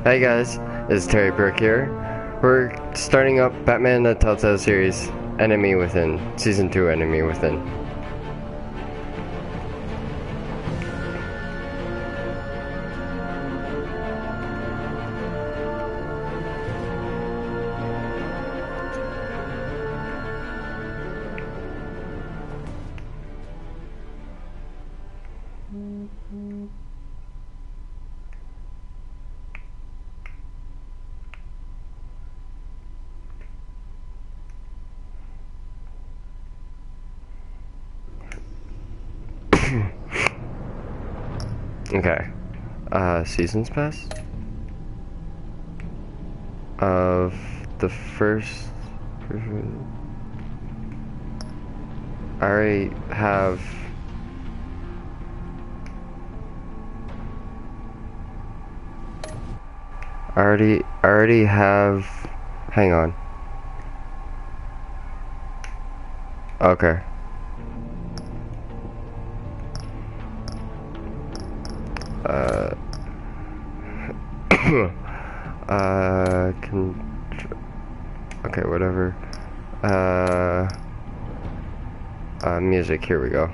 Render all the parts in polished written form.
Hey guys, it's Terry Burke here. We're starting up Batman the Telltale series, Enemy Within, Season 2 Enemy Within. Okay. Seasons pass? Of the first version. I already have... I already have... Hang on. Okay. Okay, whatever. Music, here we go.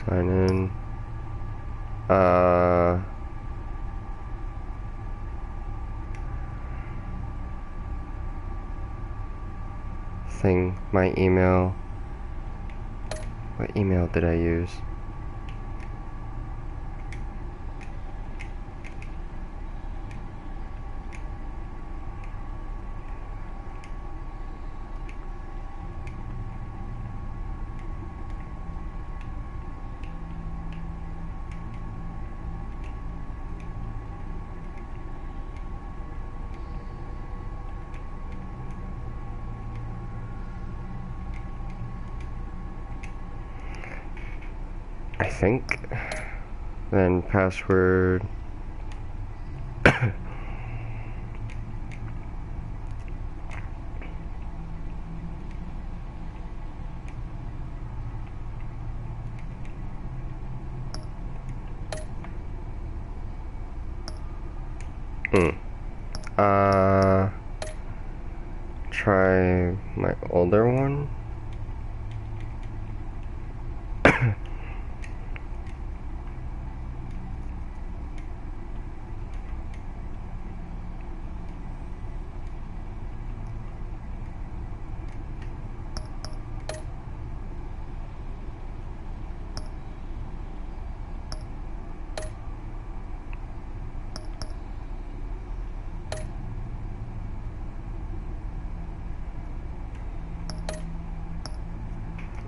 Sign in. Thing, my email. What email did I use? I think. Then password. Try my older one.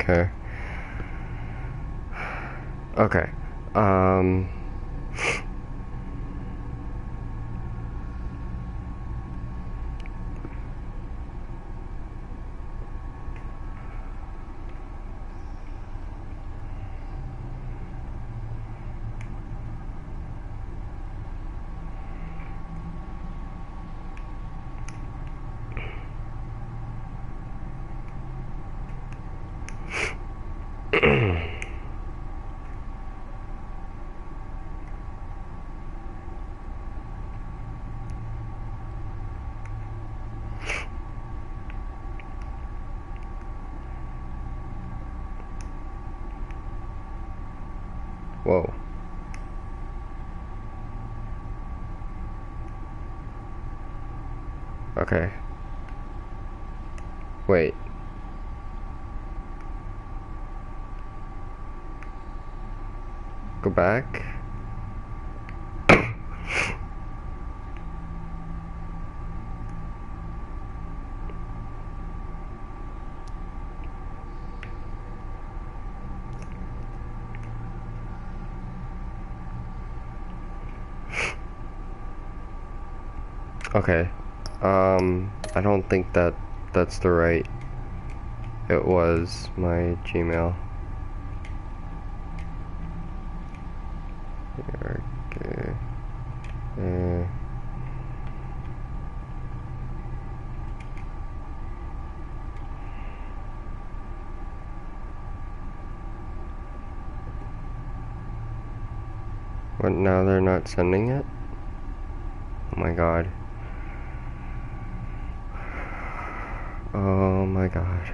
Okay. Okay. Whoa. Okay. Wait. Go back. Okay. I don't think that's the right. It was my Gmail. Okay. What, now they're not sending it? Oh my god. Oh my god.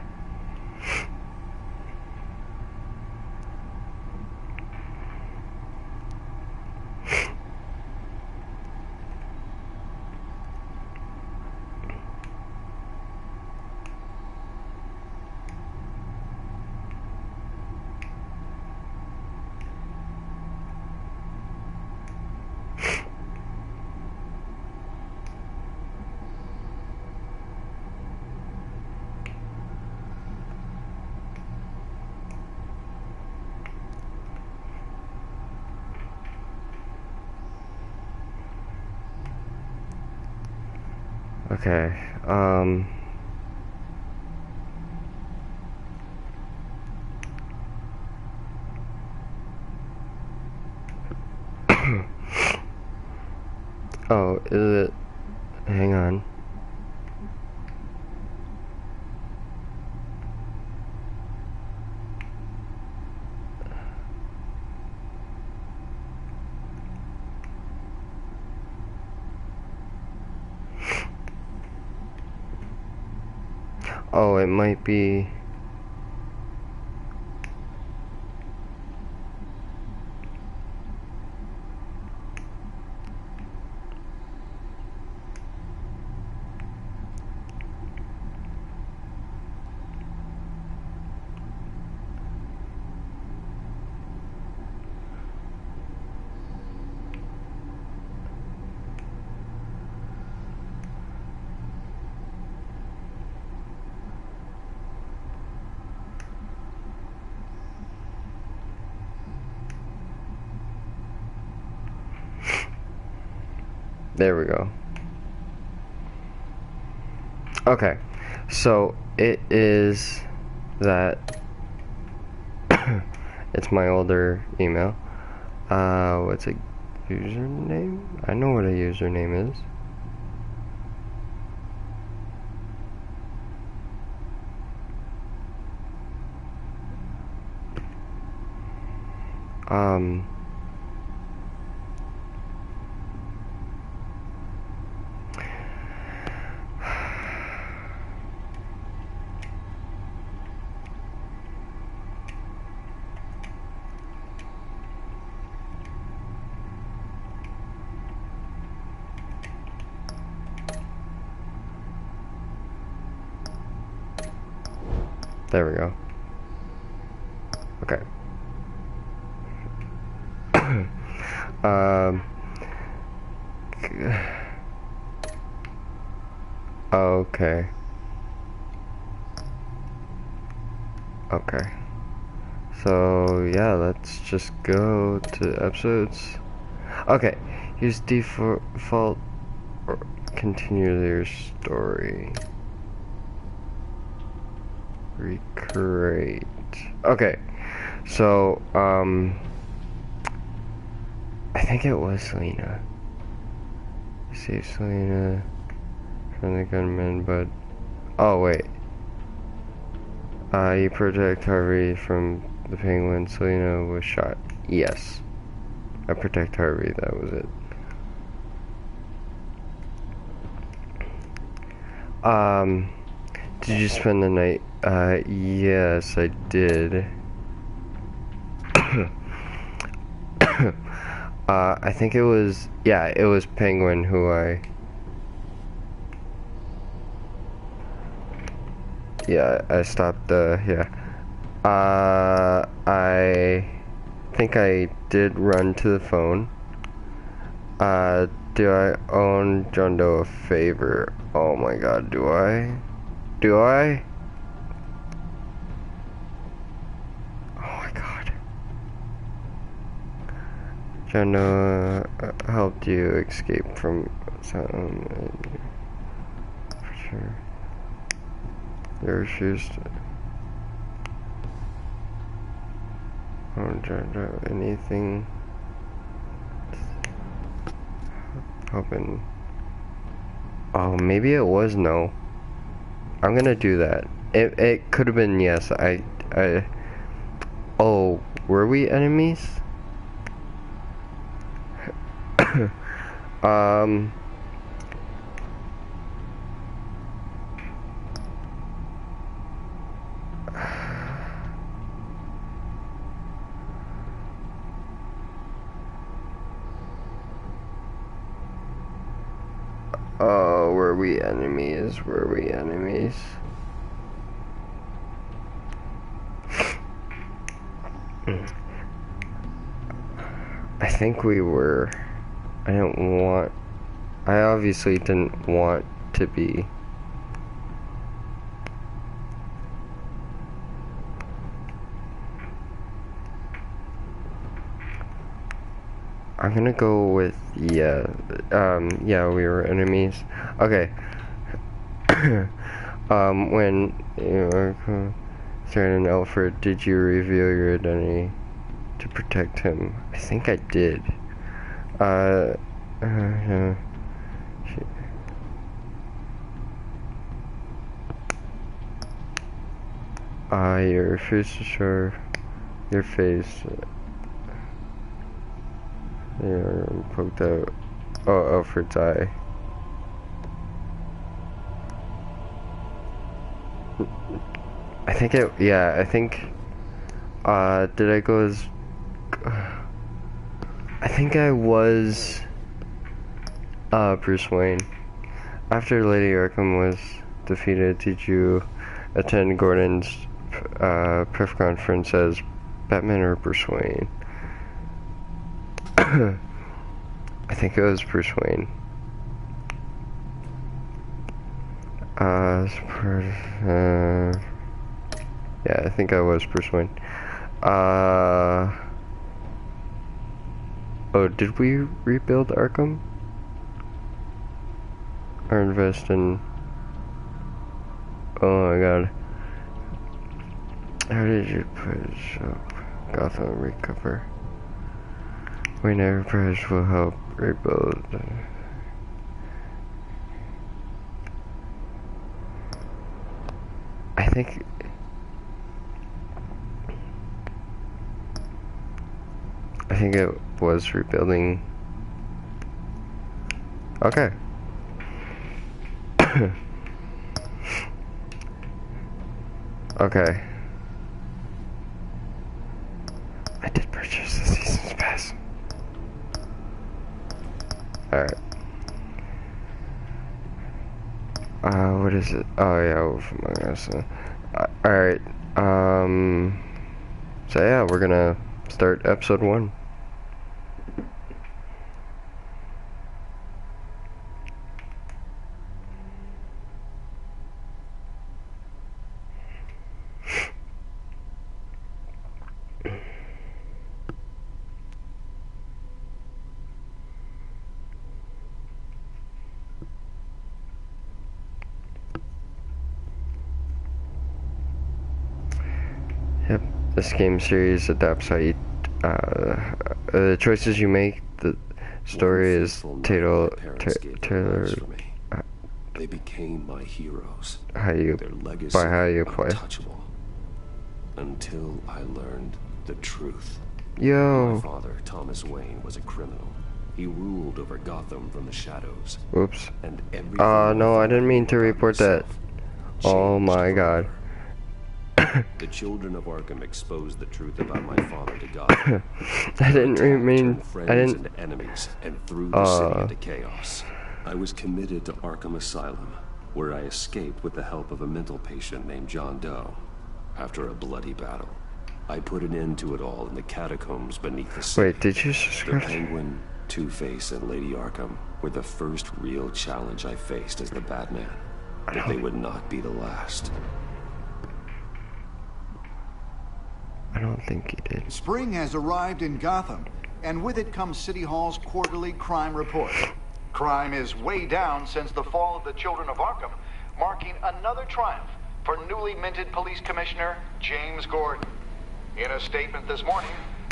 Okay, oh, is it? Hang on. Oh, it might be. There we go. Okay, so it is that it's my older email. What's a username? I know what a username is. There we go. Okay. Okay. Okay. So, yeah, let's just go to episodes. Okay. Use default or continue your story. Recreate. Okay. So, I think it was Selena. Save Selena from the gunman, but oh wait. You protect Harvey from the penguin. Selena was shot. Yes. I protect Harvey, that was it. Did you spend the night? Yes, I did. I think it was, yeah, it was Penguin who I stopped, yeah. I think think I did run to the phone. Do I owe John Doe a favor? Oh my god, do I? Do I? Oh my god. John Doe helped you escape from some... for sure. You refused to... Oh, John Doe, anything... Hoping. Oh, maybe it was no. I'm gonna do that. It could have been yes. Oh, were we enemies? Oh, were we enemies? Were we enemies? I think we were. I obviously didn't want to be. I'm gonna go with yeah. Yeah, we were enemies. Okay. When you were concerning Alfred, did you reveal your identity to protect him? I think I did. You refused to show your face. Yeah, poked out. Oh, Alfred's eye. I think it. Yeah, I think. Did I go as? I think I was. Bruce Wayne. After Lady Arkham was defeated, did you attend Gordon's press conference as Batman or Bruce Wayne? I think it was Bruce Wayne. Yeah, I think I was Bruce Wayne. Oh, did we rebuild Arkham? Or invest in... Oh my god. How did you push up Gotham recover? Wayne Enterprise will help rebuild. I think it was rebuilding. Okay. Okay. I did purchase the season's pass. Alright. What is it? Oh yeah, Wolf Among Us. Alright. So yeah, we're gonna start episode 1. Yep, this game series adapts how you, the choices you make, the story is tailored, They became my heroes. how you, Their legacy by how you play. untouchable. Until I learned the truth. My Yo! father, Thomas Wayne, was a criminal. He ruled over Gotham from the shadows. Oops. And everything No, I didn't mean to report that. Oh my god. The children of Arkham exposed the truth about my father to Gotham. I didn't mean, Friends I didn't, and enemies, and threw the city into chaos. I was committed to Arkham Asylum, where I escaped with the help of a mental patient named John Doe. After a bloody battle, I put an end to it all in the catacombs beneath the city. Wait, did you The subscribe? Penguin, Two-Face, and Lady Arkham were the first real challenge I faced as the Batman. But they would not be the last. I don't think he did. Spring has arrived in Gotham, and with it comes City Hall's quarterly crime report. Crime is way down since the fall of the Children of Arkham, marking another triumph for newly minted Police Commissioner James Gordon. In a statement this morning,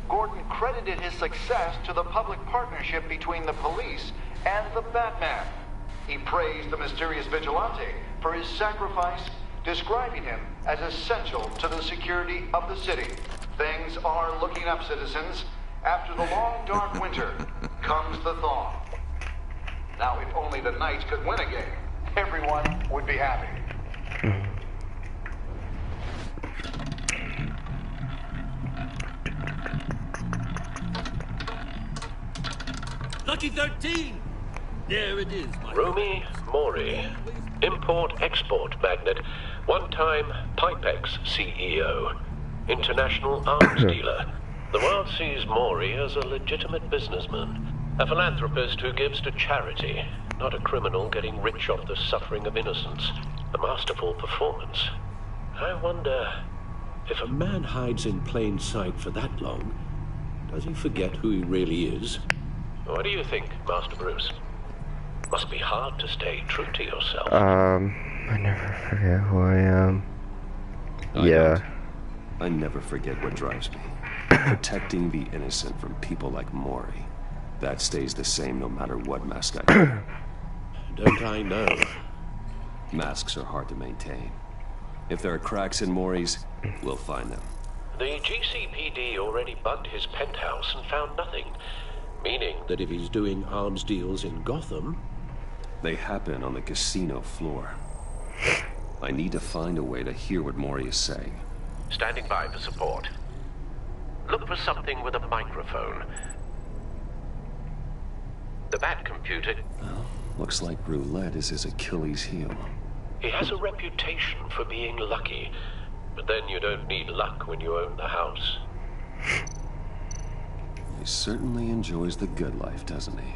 Gordon credited his success to the public partnership between the police and the Batman. He praised the mysterious vigilante for his sacrifice, describing him as essential to the security of the city. Things are looking up, citizens. After the long, dark winter comes the thaw. Now, if only the Knights could win a game, everyone would be happy. Lucky 13! There it is, my Rumi Mori, import-export magnate, one-time Pipex CEO, international arms dealer. The world sees Mori as a legitimate businessman, a philanthropist who gives to charity, not a criminal getting rich off the suffering of innocence. A masterful performance. I wonder, if a man hides in plain sight for that long, does he forget who he really is? What do you think, Master Bruce? Must be hard to stay true to yourself. I never forget who I am. Yeah. I never forget what drives me. Protecting the innocent from people like Mori. That stays the same no matter what mask I wear. Don't I know? Masks are hard to maintain. If there are cracks in Mori's, we'll find them. The GCPD already bugged his penthouse and found nothing. Meaning that if he's doing arms deals in Gotham... They happen on the casino floor. I need to find a way to hear what Mori is saying. Standing by for support. Look for something with a microphone. The Bat computer... Well, looks like roulette is his Achilles heel. He has a reputation for being lucky, but then you don't need luck when you own the house. He certainly enjoys the good life, doesn't he?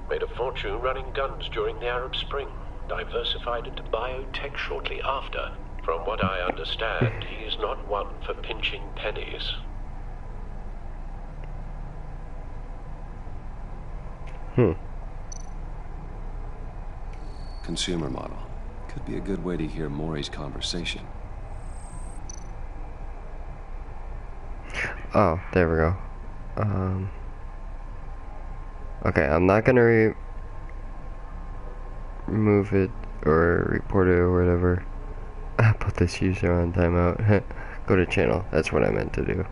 Made a fortune running guns during the Arab Spring. Diversified into biotech shortly after. From what I understand, he is not one for pinching pennies. Consumer model. Could be a good way to hear Mori's conversation. Oh, there we go. Okay, I'm not gonna remove it or report it or whatever. Put this user on timeout. Go to channel. That's what I meant to do.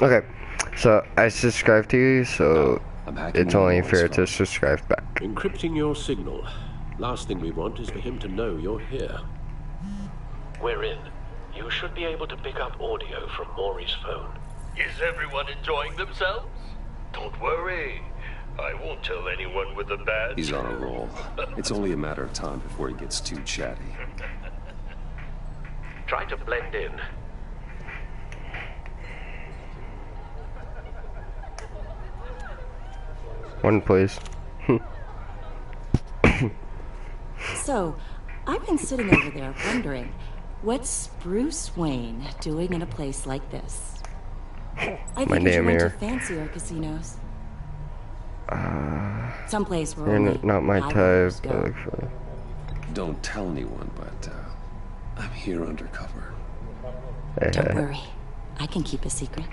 Okay, so I subscribe to you, so it's only fair to subscribe back. Encrypting your signal. Last thing we want is for him to know you're here. We're in. You should be able to pick up audio from Mori's phone. Is everyone enjoying themselves? Don't worry. I won't tell anyone with a badge. He's on a roll. It's only a matter of time before he gets too chatty. Try to blend in. One, please. So, I've been sitting over there wondering, what's Bruce Wayne doing in a place like this? I think My you should damn went to ear. fancier casinos. Someplace where You're only not my high type, rollers go. actually. Don't tell anyone, but I'm here undercover. Don't worry, I can keep a secret.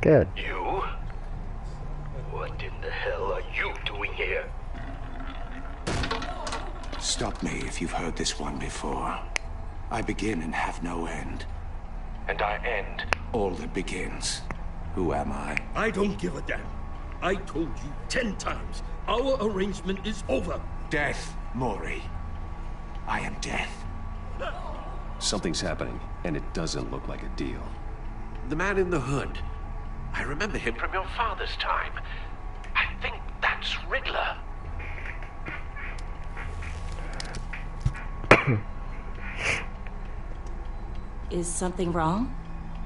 Good. You? What in the hell are you doing here? Stop me if you've heard this one before. I begin and have no end. And I end all that begins. Who am I? I don't give a damn. I told you 10 times. Our arrangement is over. Death, Mori. I am death. Something's happening, and it doesn't look like a deal. The man in the hood. I remember him from your father's time. I think that's Riddler. Is something wrong?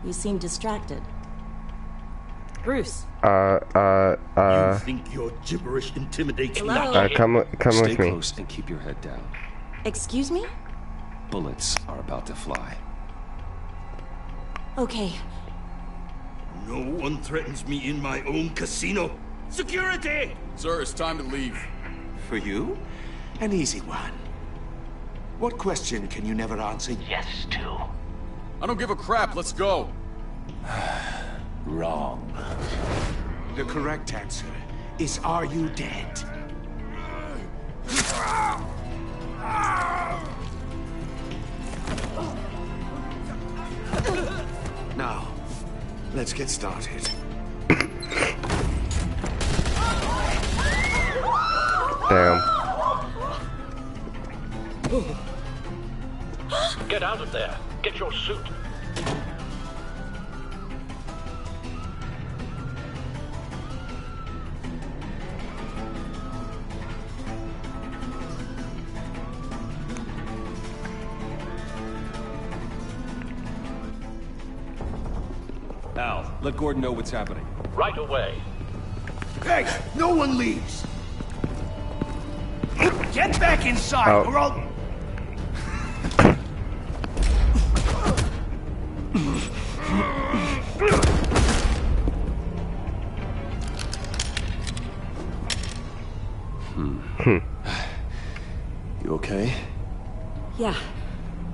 You seem distracted. Bruce. You think your gibberish intimidates me? Hello? Come Stay with me. close and keep your head down. Excuse me? Bullets are about to fly. Okay. No one threatens me in my own casino. Security! Sir, it's time to leave. For you? An easy one. What question can you never answer yes to? I don't give a crap. Let's go. Wrong. The correct answer is, are you dead? Now, let's get started. Damn. Get out of there. Get your suit. Al, let Gordon know what's happening. Right away. Hey, no one leaves! Get back inside, Oh. or I'll... You okay? Yeah,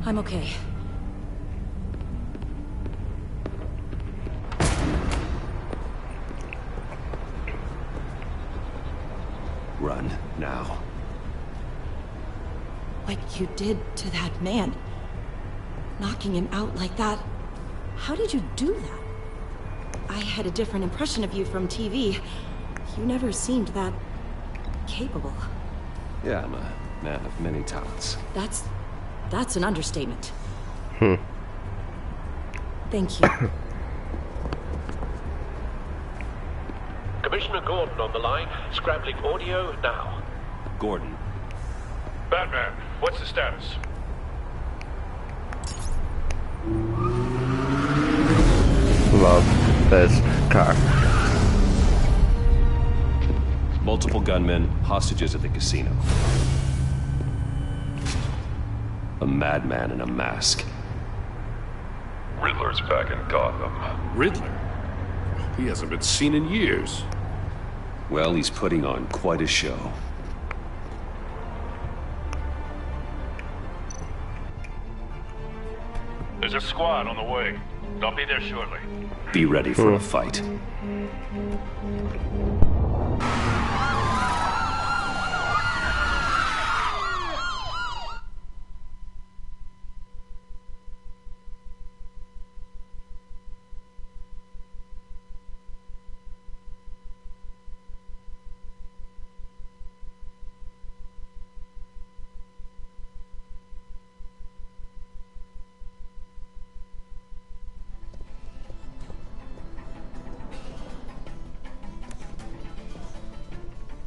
I'm okay. Run, now. What you did to that man. Knocking him out like that. How did you do that? I had a different impression of you from TV. You never seemed that capable. Yeah, I'm a man of many talents. That's an understatement. Thank you. Commissioner Gordon on the line. Scrambling audio now. Gordon. Batman, what's the status? Love this car. Multiple gunmen, hostages at the casino. A madman in a mask. Riddler's back in Gotham. Riddler? He hasn't been seen in years. Well, he's putting on quite a show. There's a squad on the way. They'll be there shortly. Be ready for a fight.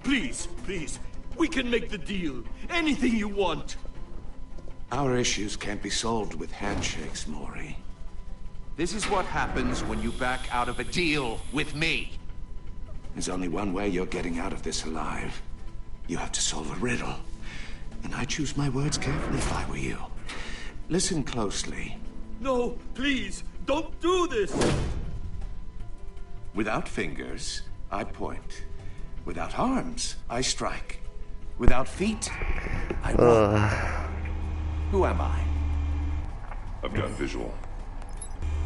Please, please, we can make the deal. Anything you want. Our issues can't be solved with handshakes, Maury. This is what happens when you back out of a deal with me. There's only one way you're getting out of this alive. You have to solve a riddle. And I choose my words carefully if I were you. Listen closely. No, please, don't do this! Without fingers, I point. Without arms, I strike. Without feet, I run. Who am I? I've got visual.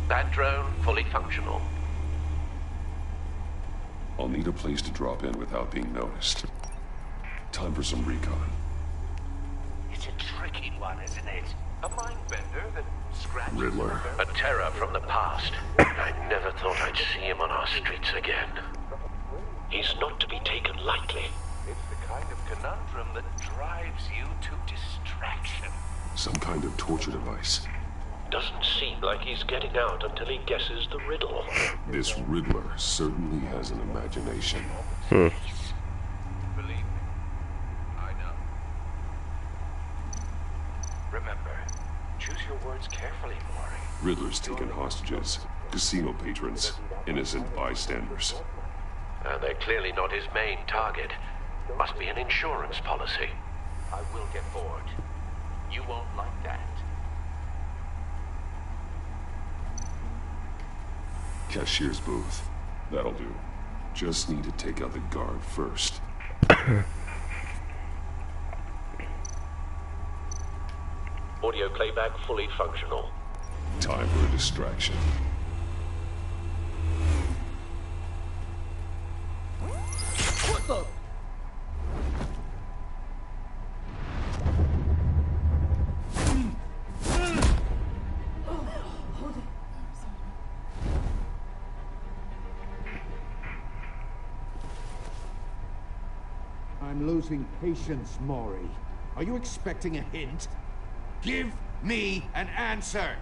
That drone fully functional. I'll need a place to drop in without being noticed. Time for some recon. It's a tricky one, isn't it? A mind bender that scratches... Riddler. A terror from the past. I never thought I'd see him on our streets again. He's not to be taken lightly. It's the kind of conundrum that drives you to distraction. Some kind of torture device. Doesn't seem like he's getting out until he guesses the riddle. This Riddler certainly has an imagination. Believe me, I know. remember. Choose your words carefully, Maury. Riddler's taken hostages. Casino patrons. Innocent bystanders. They're clearly not his main target. Must be an insurance policy. I will get bored. You won't like that. Cashier's booth. That'll do. Just need to take out the guard first. Audio playback fully functional. Time for a distraction. What the? I'm losing patience, Maury. Are you expecting a hint? Give me an answer!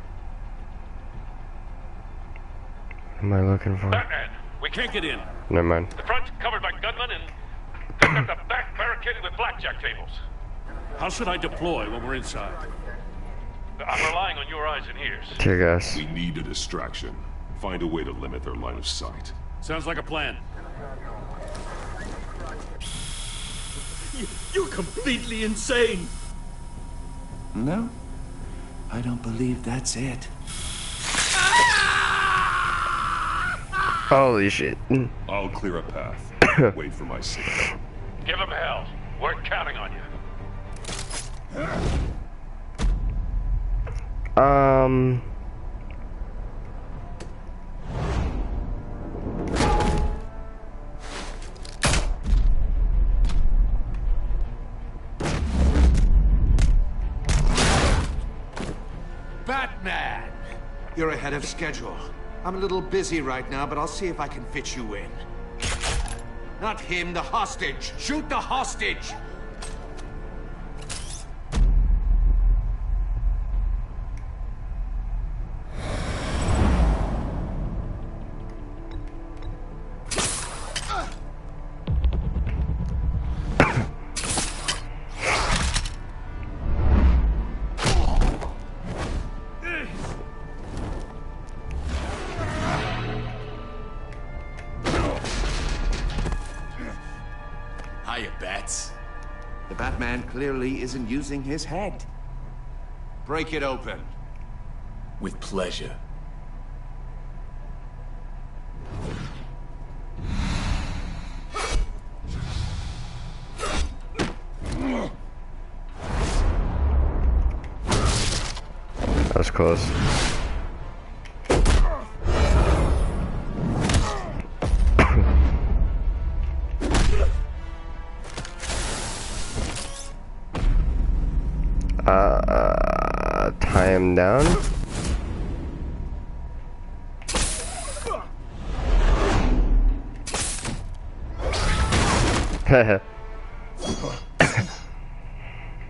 What am I looking for? Batman, we can't get in. Never mind. The front's covered by gunmen and they've got the back barricaded with blackjack tables. How should I deploy when we're inside? I'm relying on your eyes and ears. Tear gas. We need a distraction. Find a way to limit their line of sight. Sounds like a plan. You're completely insane! No, I don't believe that's it. Holy shit. I'll clear a path. Wait for my signal. Give him hell. We're counting on you. Batman! You're ahead of schedule. I'm a little busy right now, but I'll see if I can fit you in. Not him, the hostage! Shoot the hostage! Hiya, Bats. The Batman clearly isn't using his head. Break it open. With pleasure. That was close. Tie him down.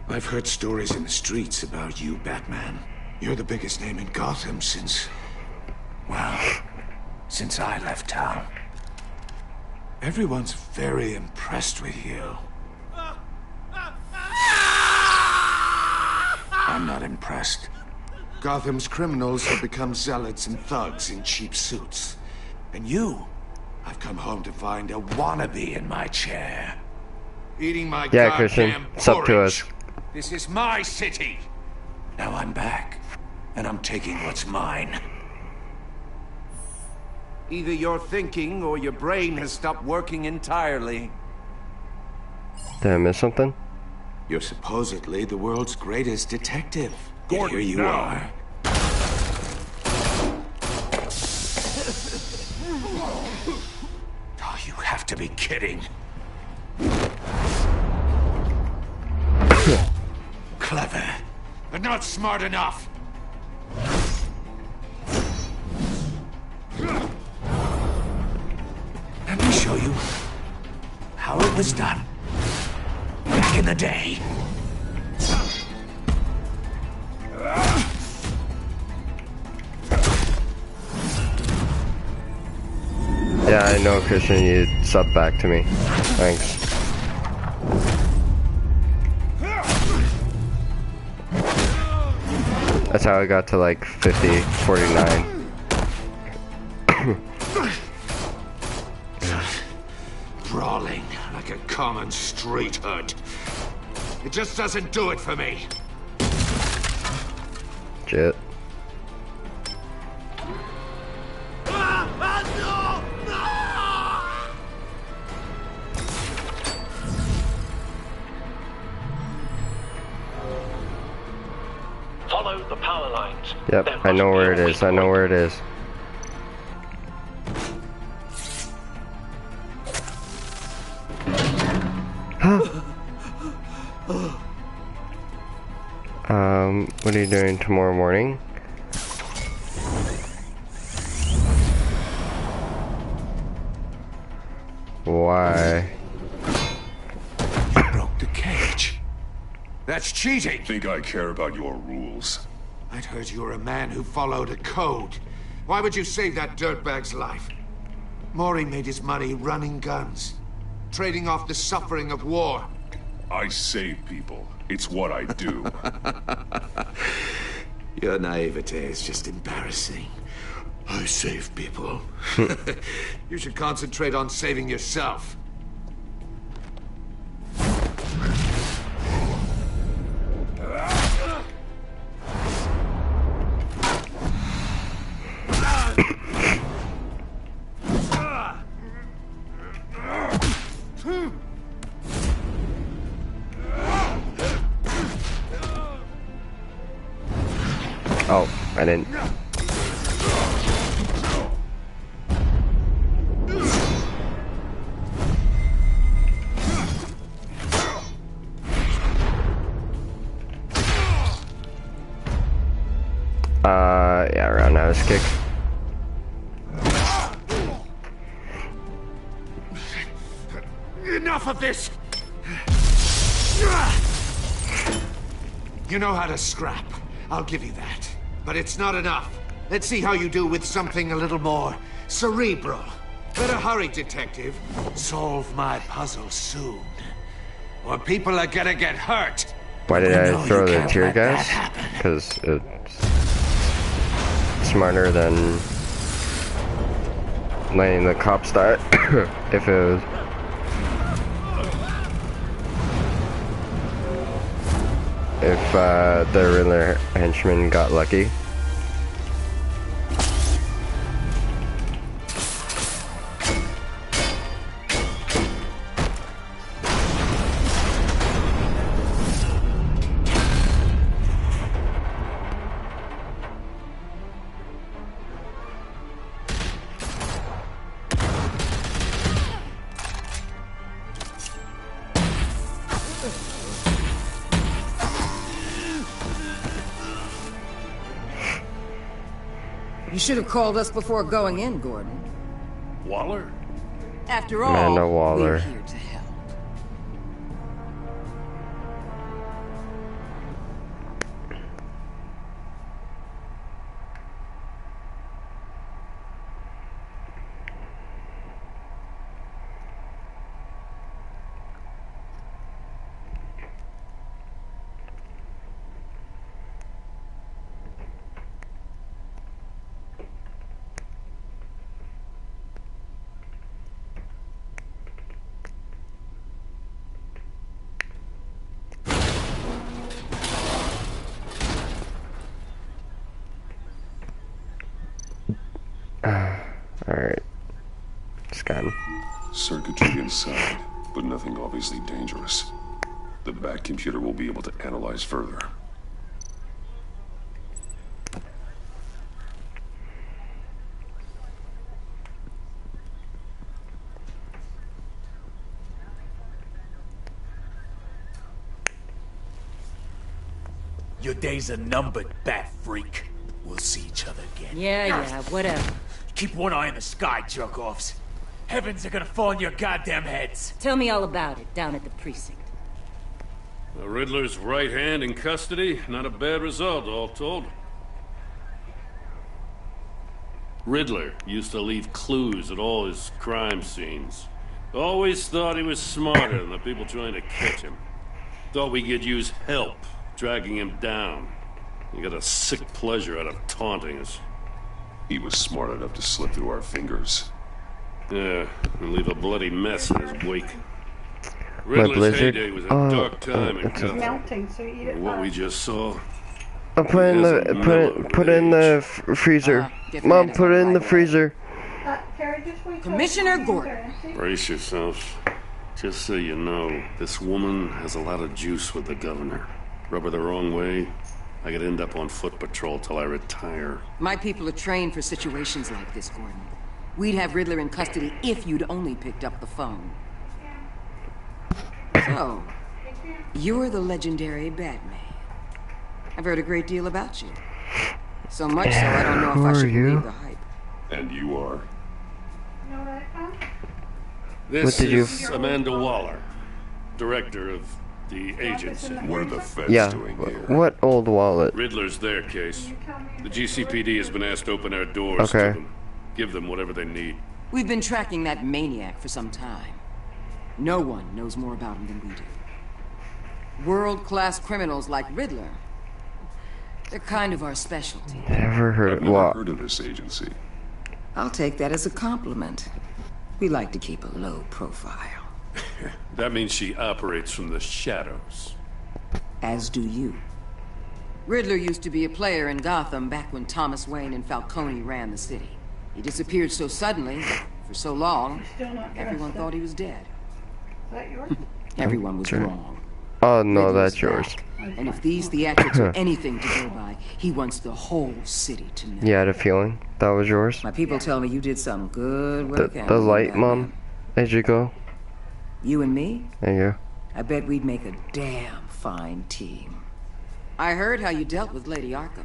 I've heard stories in the streets about you, Batman. You're the biggest name in Gotham since... well, since I left town. Everyone's very impressed with you. I'm not impressed. Gotham's criminals have become zealots and thugs in cheap suits. And you, I've come home to find a wannabe in my chair. Eating my Yeah, goddamn Christian, it's up to us. porridge. This is my city. Now I'm back, and I'm taking what's mine. Either you're thinking or your brain has stopped working entirely. Did I miss something? You're supposedly the world's greatest detective. Yet Gordon, here you no. are. Oh, you have to be kidding. Clever, but not smart enough. Let me show you how it was done back in the day. Yeah, I know, Christian, you sub back to me. Thanks. That's how I got to like 50, 49. Brawling like a common street hood. It just doesn't do it for me. Shit. Follow the power lines. Yep, I know where it is. I know where it is. What are you doing tomorrow morning? Why? Broke the cage. That's cheating. Think I care about your rules? I'd heard you were a man who followed a code. Why would you save that dirtbag's life? Maury made his money running guns, trading off the suffering of war. I save people. It's what I do. Your naivete is just embarrassing. I save people. You should concentrate on saving yourself. Oh, I didn't. Yeah, roundhouse kick. Enough of this! You know how to scrap. I'll give you that. But it's not enough. Let's see how you do with something a little more cerebral. Better hurry, detective. Solve my puzzle soon. Or people are gonna get hurt. Why did I throw the tear gas? Because it's smarter than letting the cops die. If it was... If the Riddler henchman got lucky. You should have called us before going in, Gordon. Waller? After all, Amanda Waller. we're here to help. Alright. Scan. Circuitry inside, but nothing obviously dangerous. The back computer will be able to analyze further. Your days are numbered, bat freak. We'll see each other again. Yeah, whatever. Keep one eye in the sky, jerk-offs. Heavens are gonna fall on your goddamn heads. Tell me all about it down at the precinct. The Riddler's right hand in custody. Not a bad result, all told. Riddler used to leave clues at all his crime scenes. Always thought he was smarter than the people trying to catch him. Thought we could use help dragging him down. You got a sick pleasure out of taunting us. He was smart enough to slip through our fingers. Yeah, and leave a bloody mess in his wake. My Riddler's blizzard. heyday was a Oh, dark time in it's a- Gotham. Melting, so you eat it What hot. we just saw. Put in the freezer. Mom, put it in the freezer. Carrie, just wait till Commissioner it's Gordon. turn. Brace yourselves. Just so you know, this woman has a lot of juice with the governor. Rub her the wrong way, I could end up on foot patrol till I retire. My people are trained for situations like this, Gordon. We'd have Riddler in custody if you'd only picked up the phone. So, you're the legendary Batman. I've heard a great deal about you. So much so I don't know if I should believe the hype. And you are? You know what I found? This What did you- is Amanda Waller, director of the agency. What are the feds Yeah. doing here? What old wallet? Riddler's their case. The GCPD has been asked to open our doors Okay. to them. Give them whatever they need. We've been tracking that maniac for some time. No one knows more about him than we do. World-class criminals like Riddler. They're kind of our specialty. Never heard I've of never what? heard of this agency. I'll take that as a compliment. We like to keep a low profile. That means she operates from the shadows. As do you. Riddler used to be a player in Gotham back when Thomas Wayne and Falcone ran the city. He disappeared so suddenly, for so long, Still not everyone dressed thought up. he was dead. Is that yours? Everyone was Sure. wrong. Oh no, Riddler's that's yours. back. And if these theatrics are anything to go by, he wants the whole city to know. You had a feeling that was yours. My people tell me you did some good The, work. the light, Mom. As you go. You and me? There you I bet we'd make a damn fine team. I heard how you dealt with Lady Arkham.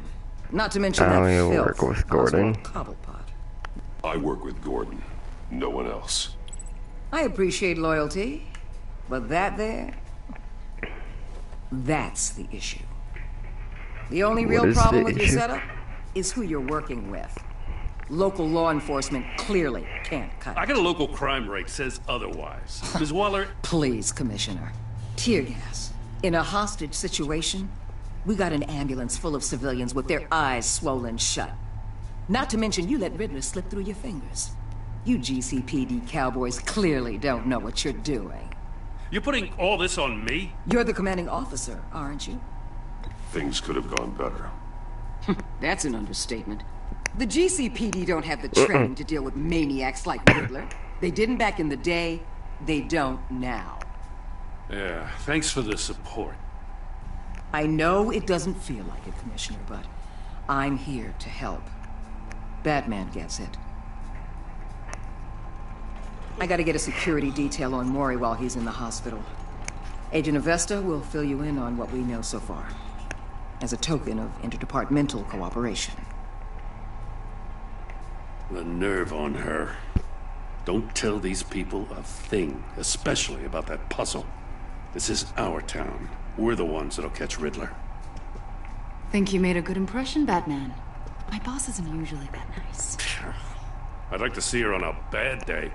Not to mention I that only filth, work with Gordon. Oswald Cobblepot. I work with Gordon. No one else. I appreciate loyalty, but that there, that's the issue. The only What real is problem the with your issue? setup is who you're working with. Local law enforcement clearly can't cut I it. got a local crime rate says otherwise. Ms. Waller, Please, Commissioner. Tear gas. In a hostage situation, we got an ambulance full of civilians with their eyes swollen shut. Not to mention you let Riddler slip through your fingers. You GCPD cowboys clearly don't know what you're doing. you're putting all this on me? You're the commanding officer, aren't you? Things could have gone better. That's an understatement. The GCPD don't have the training to deal with maniacs like Riddler. They didn't back in the day. They don't now. Yeah, thanks for the support. I know it doesn't feel like it, Commissioner, but I'm here to help. Batman gets it. I gotta get a security detail on Maury while he's in the hospital. Agent Avesta will fill you in on what we know so far, as a token of interdepartmental cooperation. The nerve on her. Don't tell these people a thing, especially about that puzzle. This is our town. We're the ones that'll catch Riddler. Think you made a good impression, Batman. My boss isn't usually that nice. I'd like to see her on a bad day.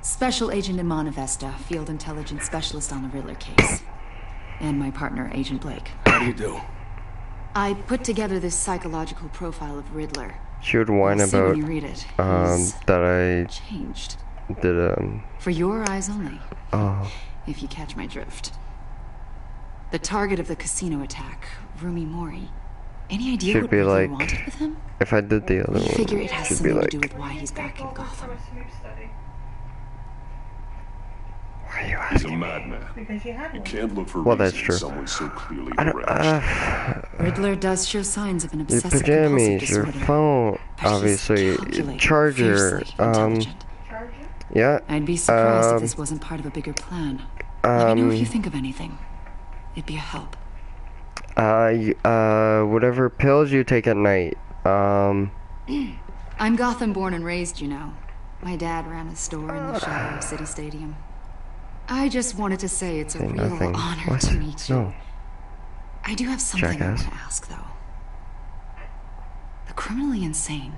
Special Agent Iman Avesta, Field Intelligence Specialist on the Riddler case. And my partner, Agent Blake. How do you do? I put together this psychological profile of Riddler. She would whine You'll see when about you read it. He's that I changed. did For your eyes only, oh if you catch my drift. The target of the casino attack, Rumi Mori. Any idea should what be Riddler like wanted with him? if I did the other I figure it one has should be something like to do with why he's back in Gotham. why are you He's a asking? madman. Because you had You one. can't look for Well, that's reasons true. someone so clearly I don't, deranged. Riddler does show signs of an Your obsessive pajamas, compulsive your disorder. phone, But he's obviously, calculating, charger, fiercely intelligent. yeah. I'd be surprised if this wasn't part of a bigger plan. Let me know if you think of anything. It'd be a help. Whatever pills you take at night. I'm Gotham born and raised, you know. My dad ran a store in the shadow of City Stadium. I just wanted to say it's a Say real nothing. honor What? to meet you. No. I do have something Jackass. I want to ask, though. The criminally insane.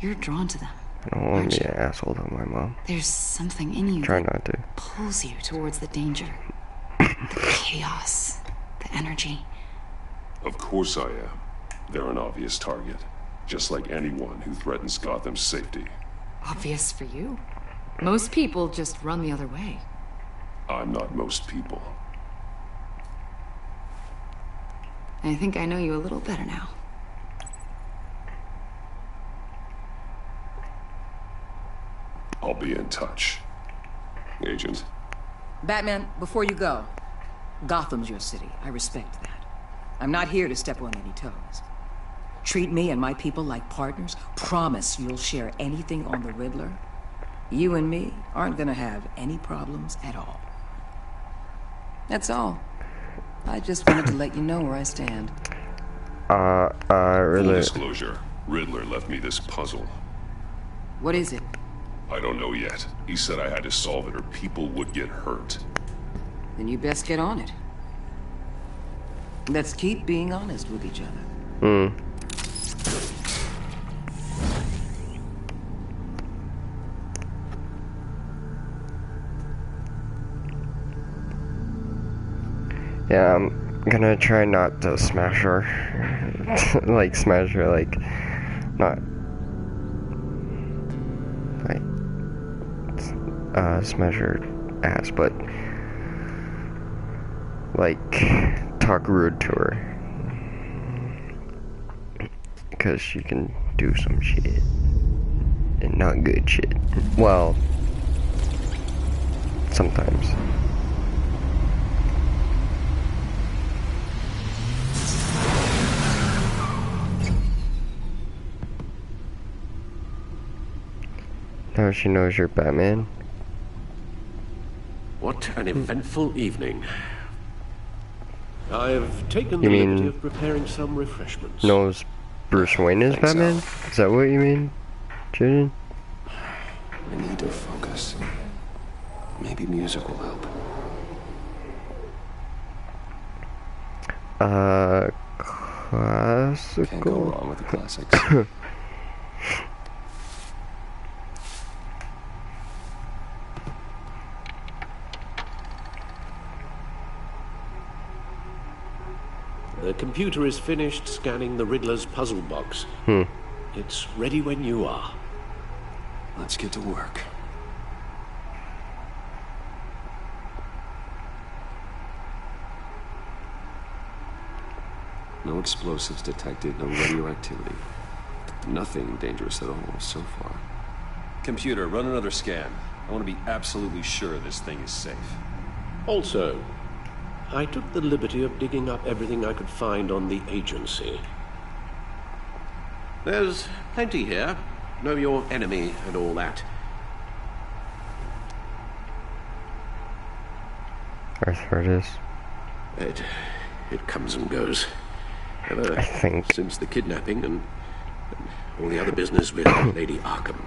You're drawn to them. I don't want to be an asshole to my mom. There's something in you Try that not to. pulls you towards the danger. The chaos. The energy. Of course I am. They're an obvious target. Just like anyone who threatens Gotham's safety. Obvious for you. Most people just run the other way. I'm not most people. I think I know you a little better now. I'll be in touch. Agent. Batman, before you go, Gotham's your city. I respect that. I'm not here to step on any toes. Treat me and my people like partners. Promise you'll share anything on the Riddler. You and me aren't gonna have any problems at all. That's all. I just wanted to let you know where I stand. Full disclosure. Riddler left me this puzzle. What is it? I don't know yet. He said I had to solve it or people would get hurt. Then you best get on it. Let's keep being honest with each other. Yeah, I'm gonna try not to smash her. Like, smash her, like, not. Like, smash her ass, but. Like, talk rude to her. Because she can do some shit. And not good shit. Well, sometimes. Now she knows you're Batman. What an eventful evening. I've taken You the mean liberty of preparing some refreshments. knows Bruce Wayne is Thanks, Batman? Is that what you mean, Jaden? I need to focus. Maybe music will help. Classical? Can't go wrong with the classics. The computer is finished scanning the Riddler's puzzle box. It's ready when you are. Let's get to work. No explosives detected, no radioactivity. Nothing dangerous at all so far. Computer, run another scan. I want to be absolutely sure this thing is safe. Also, I took the liberty of digging up everything I could find on the agency. There's plenty here. Know your enemy and all that. Arthritis. It comes and goes. I think. Since the kidnapping and all the other business with Lady Arkham.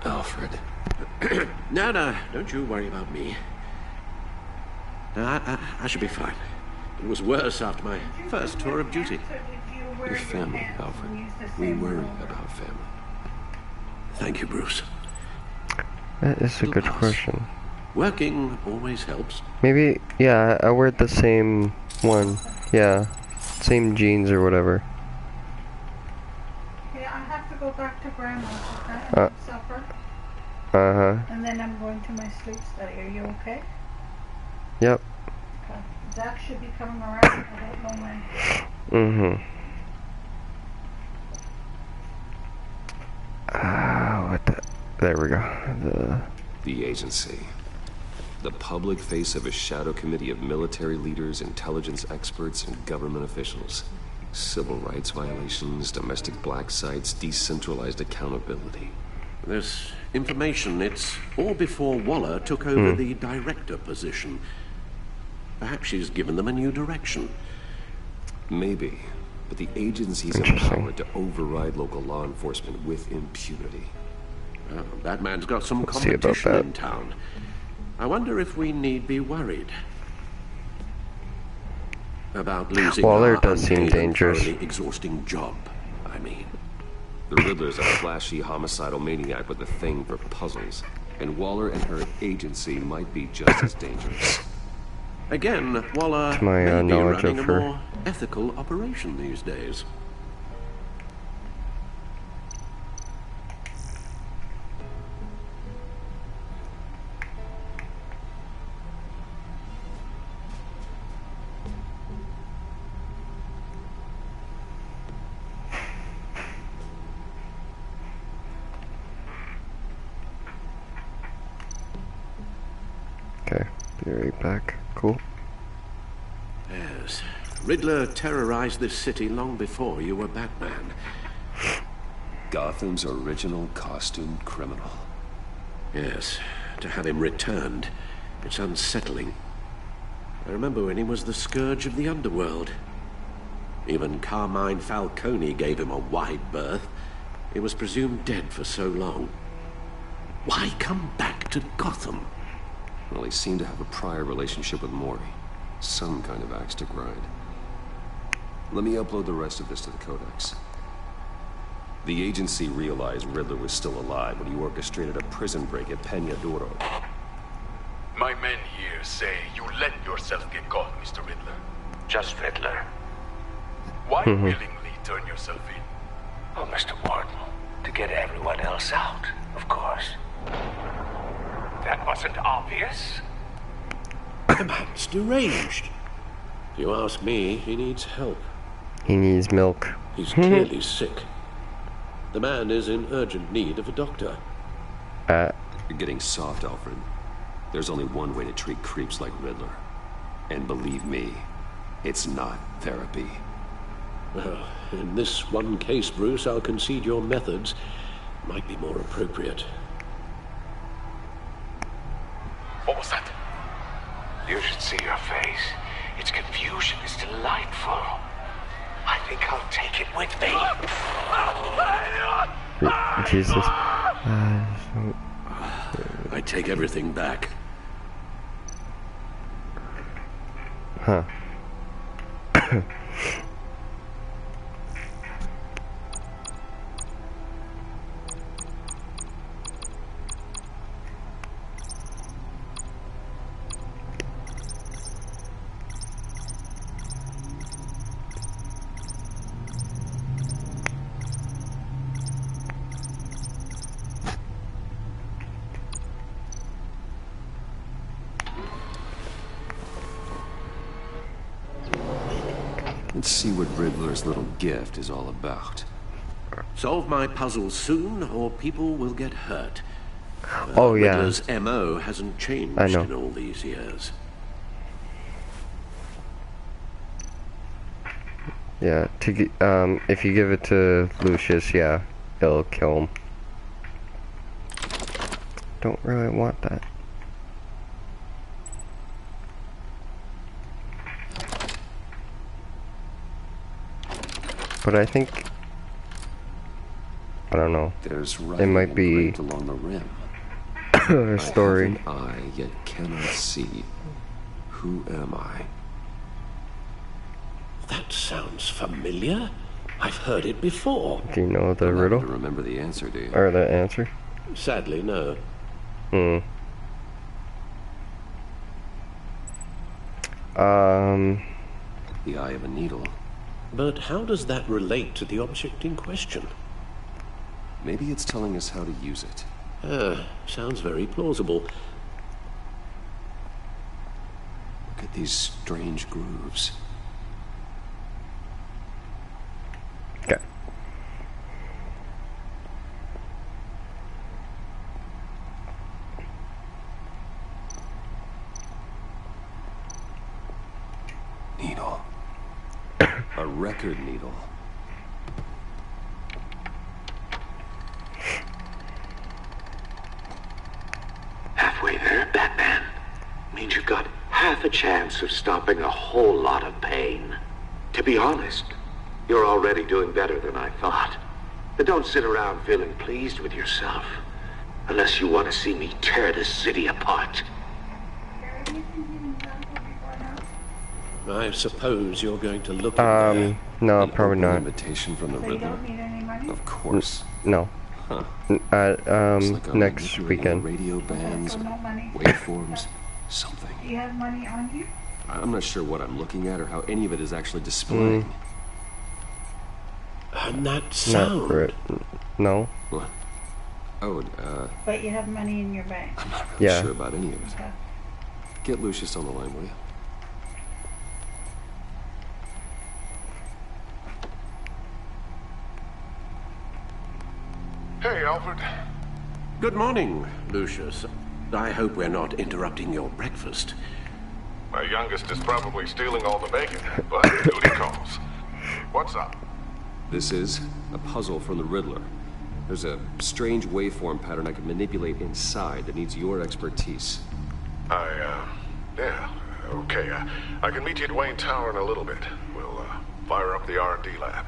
Alfred. No, don't you worry about me. No, I should be fine. It was worse after my first tour of duty. Your family, Alfred. We worry about family. Thank you, Bruce. That is a good question. Working always helps. Maybe, yeah, I wear the same one. Yeah, same jeans or whatever. Yeah, I have to go back to Grandma's, okay? And have supper. And then I'm going to my sleep study. Are you okay? Yep. Okay. Zach should be coming around. I don't know when. What the... There we go. The agency. The public face of a shadow committee of military leaders, intelligence experts, and government officials. Civil rights violations, domestic black sites, decentralized accountability. This information, it's all before Waller took over the director position. Perhaps she's given them a new direction. Maybe, but the agency's empowered to override local law enforcement with impunity. Oh, Batman's got some competition in town. I wonder if we need be worried about losing Waller our does seem unpaid and dangerous. thoroughly exhausting job, I mean. The Riddler's a flashy homicidal maniac with a thing for puzzles, and Waller and her agency might be just as dangerous. Again, Waller To my may be knowledge running of a her. more ethical operation these days. Okay, be right back. Cool. Yes. Riddler terrorized this city long before you were Batman. Gotham's original costumed criminal. Yes. To have him returned, it's unsettling. I remember when he was the scourge of the underworld. Even Carmine Falcone gave him a wide berth. He was presumed dead for so long. Why come back to Gotham? Well, he seemed to have a prior relationship with Mori. Some kind of axe to grind. Let me upload the rest of this to the Codex. The agency realized Riddler was still alive when he orchestrated a prison break at Peñadoro. My men here say you let yourself get caught, Mr. Riddler. Just Riddler. Why willingly turn yourself in? Oh, Mr. Warden, to get everyone else out, of course. That wasn't obvious. The man's deranged. If you ask me, he needs help. He needs milk. He's clearly sick. The man is in urgent need of a doctor. You're getting soft, Alfred. There's only one way to treat creeps like Riddler. And believe me, it's not therapy. Well, in this one case, Bruce, I'll concede your methods might be more appropriate. What was that? You should see your face. Its confusion is delightful. I think I'll take it with me. Jesus. I take everything back. Huh. Let's see what Riddler's little gift is all about. Solve my puzzle soon, or people will get hurt. Oh, yeah. Riddler's MO hasn't changed in all these years. Yeah, if you give it to Lucius, yeah, it'll kill him. Don't really want that. But I think, I don't know. There's it might be along the rim. a story. I have an eye, yet cannot see. Who am I? That sounds familiar. I've heard it before. Do you know the riddle? You remember the answer, do you? Or the answer? Sadly, no. The eye of a needle. But how does that relate to the object in question? Maybe it's telling us how to use it. Sounds very plausible. Look at these strange grooves. Okay. Needle. A record needle. Halfway there, Batman. Means you've got half a chance of stopping a whole lot of pain. To be honest, you're already doing better than I thought. But don't sit around feeling pleased with yourself. Unless you want to see me tear this city apart. I suppose you're going to look at no, probably not. Invitation from the Riddler? Of course. No. Huh. Like next weekend. Radio bands, waveforms, something. Do you have money on you? I'm not sure what I'm looking at or how any of it is actually displaying. And that sound. Not right. No. What? Oh, But you have money in your bank. I'm not really Yeah. sure about any of it. Okay. Get Lucius on the line, will you? Hey, Alfred. Good morning, Lucius. I hope we're not interrupting your breakfast. My youngest is probably stealing all the bacon, but duty calls. What's up? This is a puzzle from the Riddler. There's a strange waveform pattern I can manipulate inside that needs your expertise. Yeah, okay. I can meet you at Wayne Tower in a little bit. We'll, fire up the R&D lab.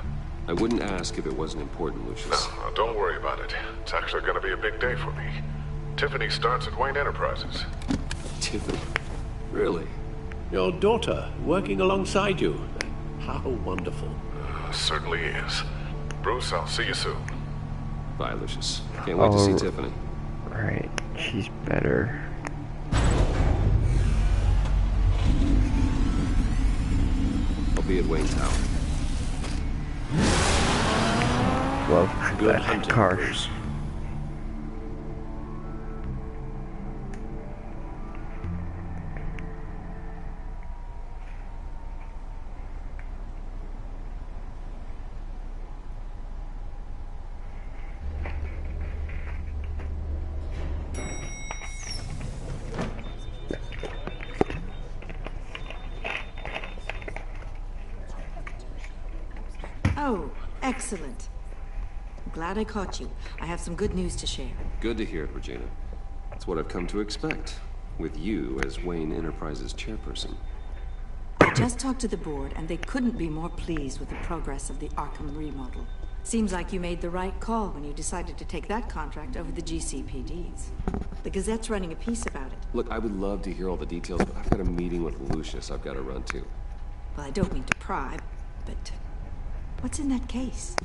I wouldn't ask if it wasn't important, Lucius. No, don't worry about it. It's actually gonna be a big day for me. Tiffany starts at Wayne Enterprises. Tiffany? Really? Your daughter working alongside you. How wonderful. Certainly is. Bruce, I'll see you soon. Bye, Lucius. Can't wait to see Tiffany. Right, she's better. I'll be at Wayne Tower. Love Good that hunting, car. Bruce. Oh, excellent. I'm glad I caught you. I have some good news to share. Good to hear it, Regina. It's what I've come to expect, with you as Wayne Enterprises chairperson. I just talked to the board, and they couldn't be more pleased with the progress of the Arkham remodel. Seems like you made the right call when you decided to take that contract over the GCPD's. The Gazette's running a piece about it. Look, I would love to hear all the details, but I've got a meeting with Lucius I've got to run to. Well, I don't mean to pry, but what's in that case?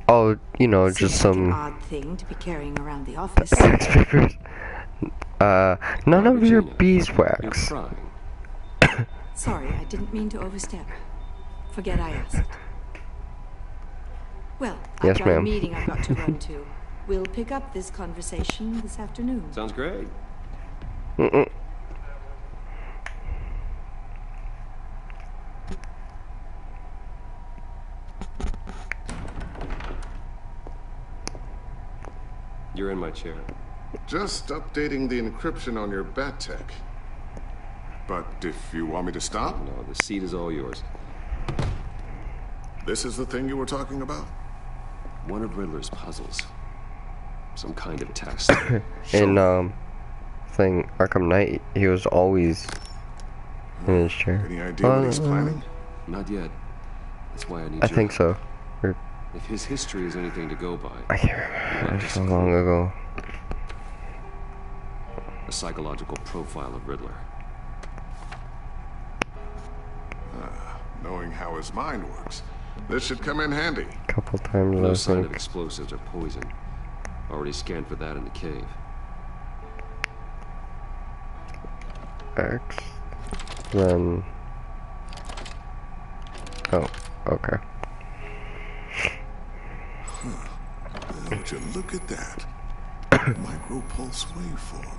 Oh, you know, Seems just like some an odd thing to be carrying around the office. papers. None of your beeswax. Sorry, I didn't mean to overstep. Forget I asked. Well, Yes, I've got a ma'am. meeting I've got to run to. We'll pick up this conversation this afternoon. Sounds great. You're in my chair. Just updating the encryption on your bat tech. But if you want me to stop? No, the seat is all yours. This is the thing you were talking about? One of Riddler's puzzles. Some kind of test. In thing Arkham Knight, he was always in his chair. Any idea what he's planning? Not yet. That's why I need I your think help. so. If his history is anything to go by, I can't remember. So long ago. a psychological profile of Riddler. Knowing how his mind works, this should come in handy. Couple times, No I sign of think. explosives or poison. Already scanned for that in the cave. X. Then. Oh, okay. Would you look at that? Micropulse waveform.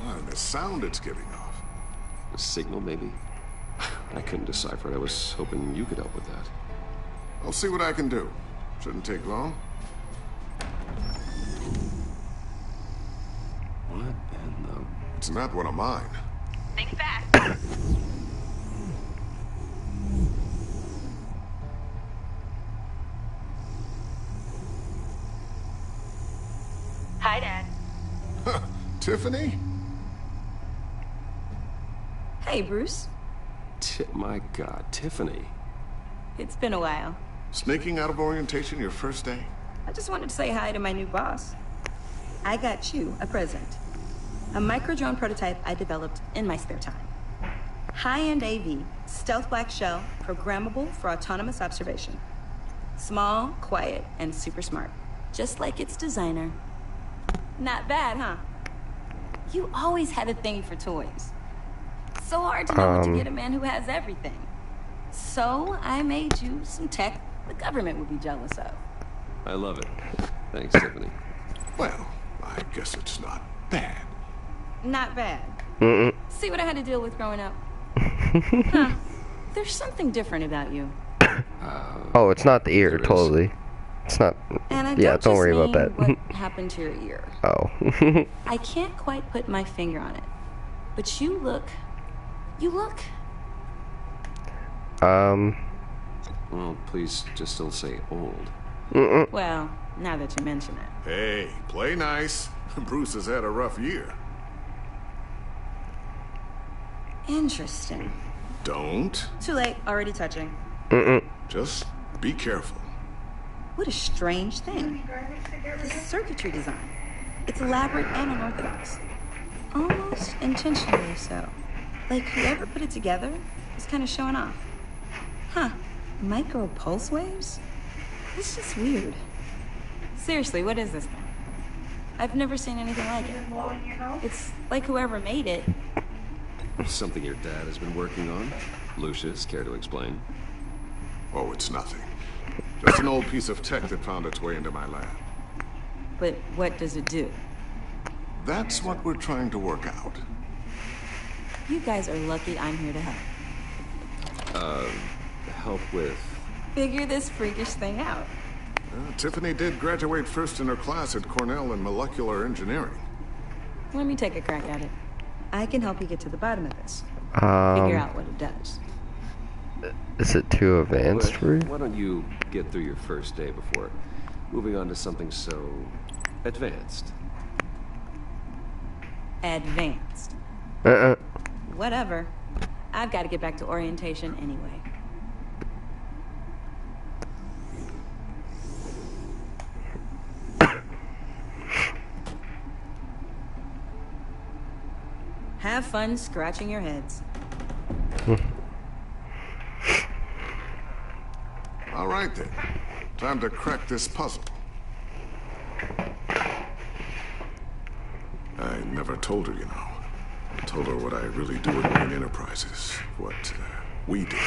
And the sound it's giving off. A signal, maybe? I couldn't decipher it. I was hoping you could help with that. I'll see what I can do. Shouldn't take long. What in the... It's not one of mine. Think fast. Hi, Dad. Tiffany? Hey, Bruce. My God, Tiffany. It's been a while. Sneaking out of orientation your first day? I just wanted to say hi to my new boss. I got you a present. A micro-drone prototype I developed in my spare time. High-end AV, stealth black shell, programmable for autonomous observation. Small, quiet, and super smart. Just like its designer. Not bad, huh? You always had a thing for toys. so hard to know what to get a man who has everything. So I made you some tech the government would be jealous of. I love it. Thanks, Tiffany. Well, I guess it's not bad. Not bad. See what I had to deal with growing up? There's something different about you. Oh, it's not the ear, totally. It's not. And I Yeah, don't worry about that. What happened to your ear? Oh. I can't quite put my finger on it, but you look. Well, please just don't say old. Well, now that you mention it. Hey, play nice. Bruce has had a rough year. Interesting. Don't. Too late. Already touching. Just be careful. What a strange thing. The circuitry design. It's elaborate and unorthodox. Almost intentionally so. Like whoever put it together is kind of showing off. Huh. Micro pulse waves? It's just weird. Seriously, what is this thing? I've never seen anything like it. It's like whoever made it. Something your dad has been working on? Lucius, care to explain? Oh, it's nothing. Just an old piece of tech that found its way into my lab. But what does it do? That's what we're trying to work out. You guys are lucky I'm here to help. Help with... Figure this freakish thing out. Tiffany did graduate first in her class at Cornell in molecular engineering. Let me take a crack at it. I can help you get to the bottom of this. Figure out what it does. Is it too advanced for you? Why don't you get through your first day before moving on to something so... advanced? Advanced. Whatever. I've got to get back to orientation anyway. Have fun scratching your heads. All right then. Time to crack this puzzle. I never told her, you know. I told her what I really do at Wayne Enterprises. What we do.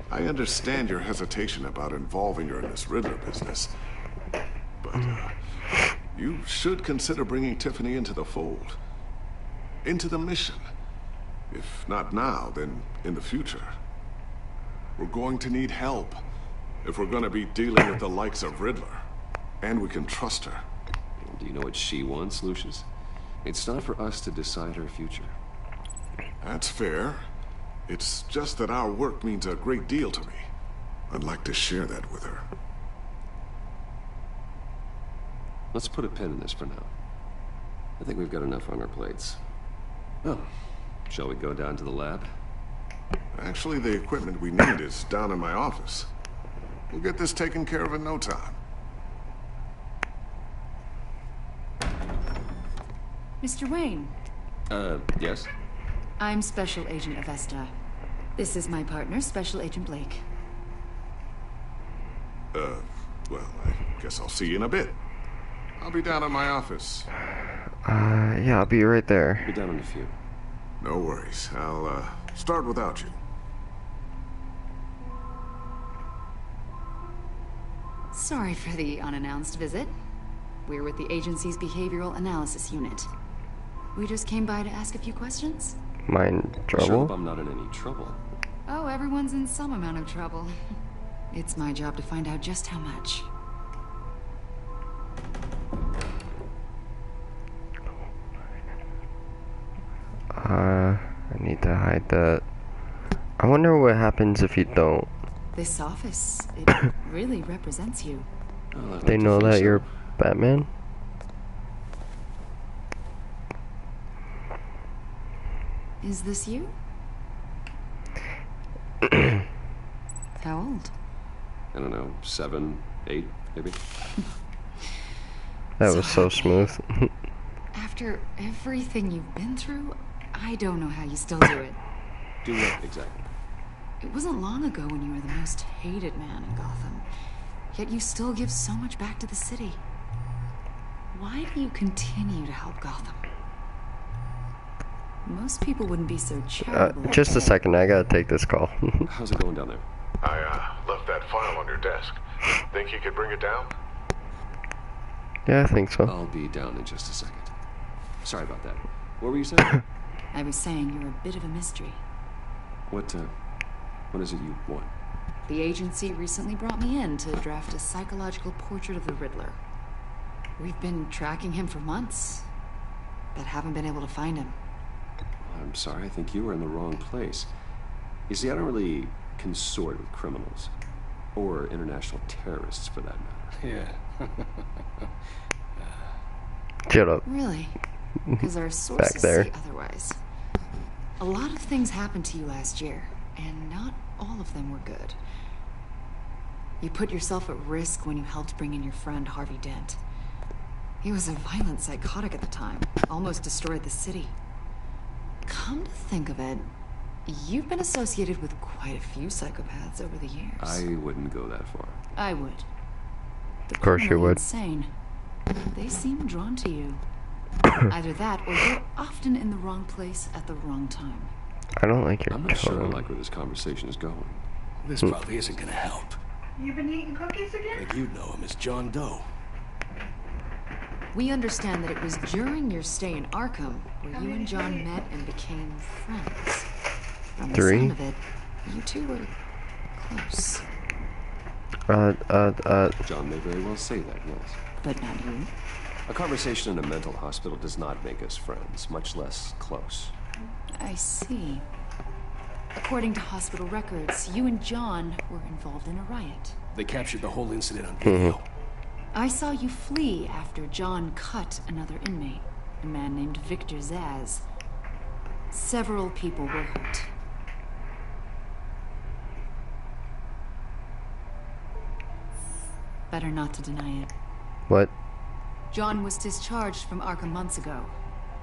I understand your hesitation about involving her in this Riddler business. But, you should consider bringing Tiffany into the fold. Into the mission. If not now, then in the future. We're going to need help if we're going to be dealing with the likes of Riddler. And we can trust her. Do you know what she wants, Lucius? It's not for us to decide her future. That's fair. It's just that our work means a great deal to me. I'd like to share that with her. Let's put a pin in this for now. I think we've got enough on our plates. Oh, shall we go down to the lab? Actually, the equipment we need is down in my office. We'll get this taken care of in no time. Mr. Wayne. Yes? I'm Special Agent Avesta. This is my partner, Special Agent Blake. Well, I guess I'll see you in a bit. I'll be down at my office. Yeah, I'll be right there. Be down in a few. No worries. I'll, start without you. Sorry for the unannounced visit. We're with the agency's Behavioral Analysis Unit. We just came by to ask a few questions. Mind trouble? Sure hope I'm not in any trouble. Oh, everyone's in some amount of trouble. It's my job to find out just how much. I need to hide that. I wonder what happens if you don't. This office, it really represents you. Oh, They know that you're Batman? Is this you? How old? I don't know, 7, 8, maybe? That was so smooth. After everything you've been through, I don't know how you still do it. Do what, exactly? It wasn't long ago when you were the most hated man in Gotham. Yet you still give so much back to the city. Why do you continue to help Gotham? Most people wouldn't be so charitable. Just a second, I gotta take this call. How's it going down there? I left that file on your desk. Think you could bring it down? Yeah, I think so. I'll be down in just a second. Sorry about that. What were you saying? I was saying you're a bit of a mystery. What is it you want? The agency recently brought me in to draft a psychological portrait of the Riddler. We've been tracking him for months, but haven't been able to find him. I'm sorry, I think you were in the wrong place. You see, I don't really consort with criminals. Or international terrorists, for that matter. Yeah. Shut up. Really? Because our sources say otherwise. A lot of things happened to you last year, and not all of them were good. You put yourself at risk when you helped bring in your friend Harvey Dent. He was a violent psychotic at the time, almost destroyed the city. Come to think of it, you've been associated with quite a few psychopaths over the years. I wouldn't go that far. I would. Of course you would. Insane. They seem drawn to you. Either that, or you're often in the wrong place at the wrong time. I don't like your I'm not sure I tone. like where this conversation is going. This probably isn't gonna help. You been eating cookies again? Like you'd know him as John Doe. We understand that it was during your stay in Arkham where you and John met and became friends. From the sound of it, you two were close. John may very well say that, yes. But not you. A conversation in a mental hospital does not make us friends, much less close. I see. According to hospital records, you and John were involved in a riot. They captured the whole incident on video. I saw you flee after John cut another inmate, a man named Victor Zaz. Several people were hurt. Better not to deny it. What? John was discharged from Arkham months ago.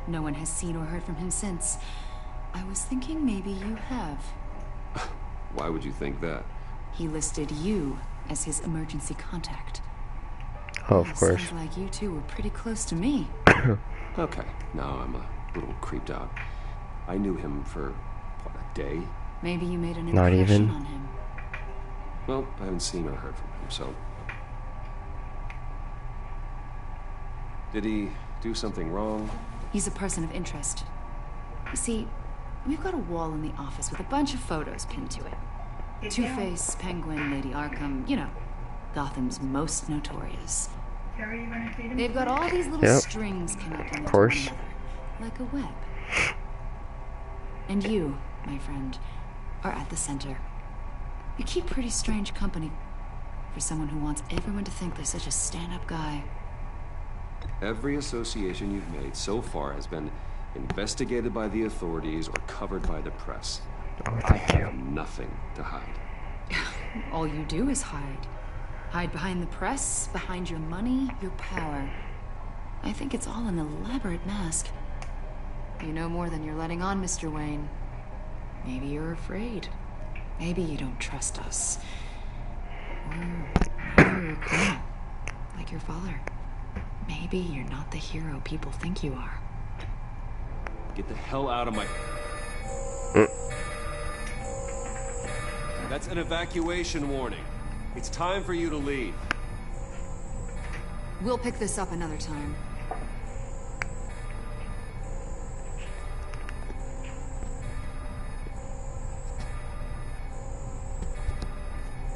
No one has seen or heard from him since. I was thinking maybe you have. Why would you think that? He listed you as his emergency contact. Oh, of course. Sounds like you two were pretty close to me. Okay, now I'm a little creeped out. I knew him for, what, a day? Maybe you made an Not impression even. on him. Well, I haven't seen or heard from him, so... Did he do something wrong? He's a person of interest. You see, we've got a wall in the office with a bunch of photos pinned to it. Two-Face, Penguin, Lady Arkham, you know, Gotham's most notorious. They've got all these little strings connecting to one another, like a web. And you, my friend, are at the center. You keep pretty strange company for someone who wants everyone to think they're such a stand-up guy. Every association you've made so far has been investigated by the authorities or covered by the press. I have nothing to hide. All you do is hide. Hide behind the press, behind your money, your power. I think it's all an elaborate mask. You know more than you're letting on, Mr. Wayne. Maybe you're afraid. Maybe you don't trust us. Or you're a criminal, like your father. Maybe you're not the hero people think you are. Get the hell out of my... That's an evacuation warning. It's time for you to leave. We'll pick this up another time.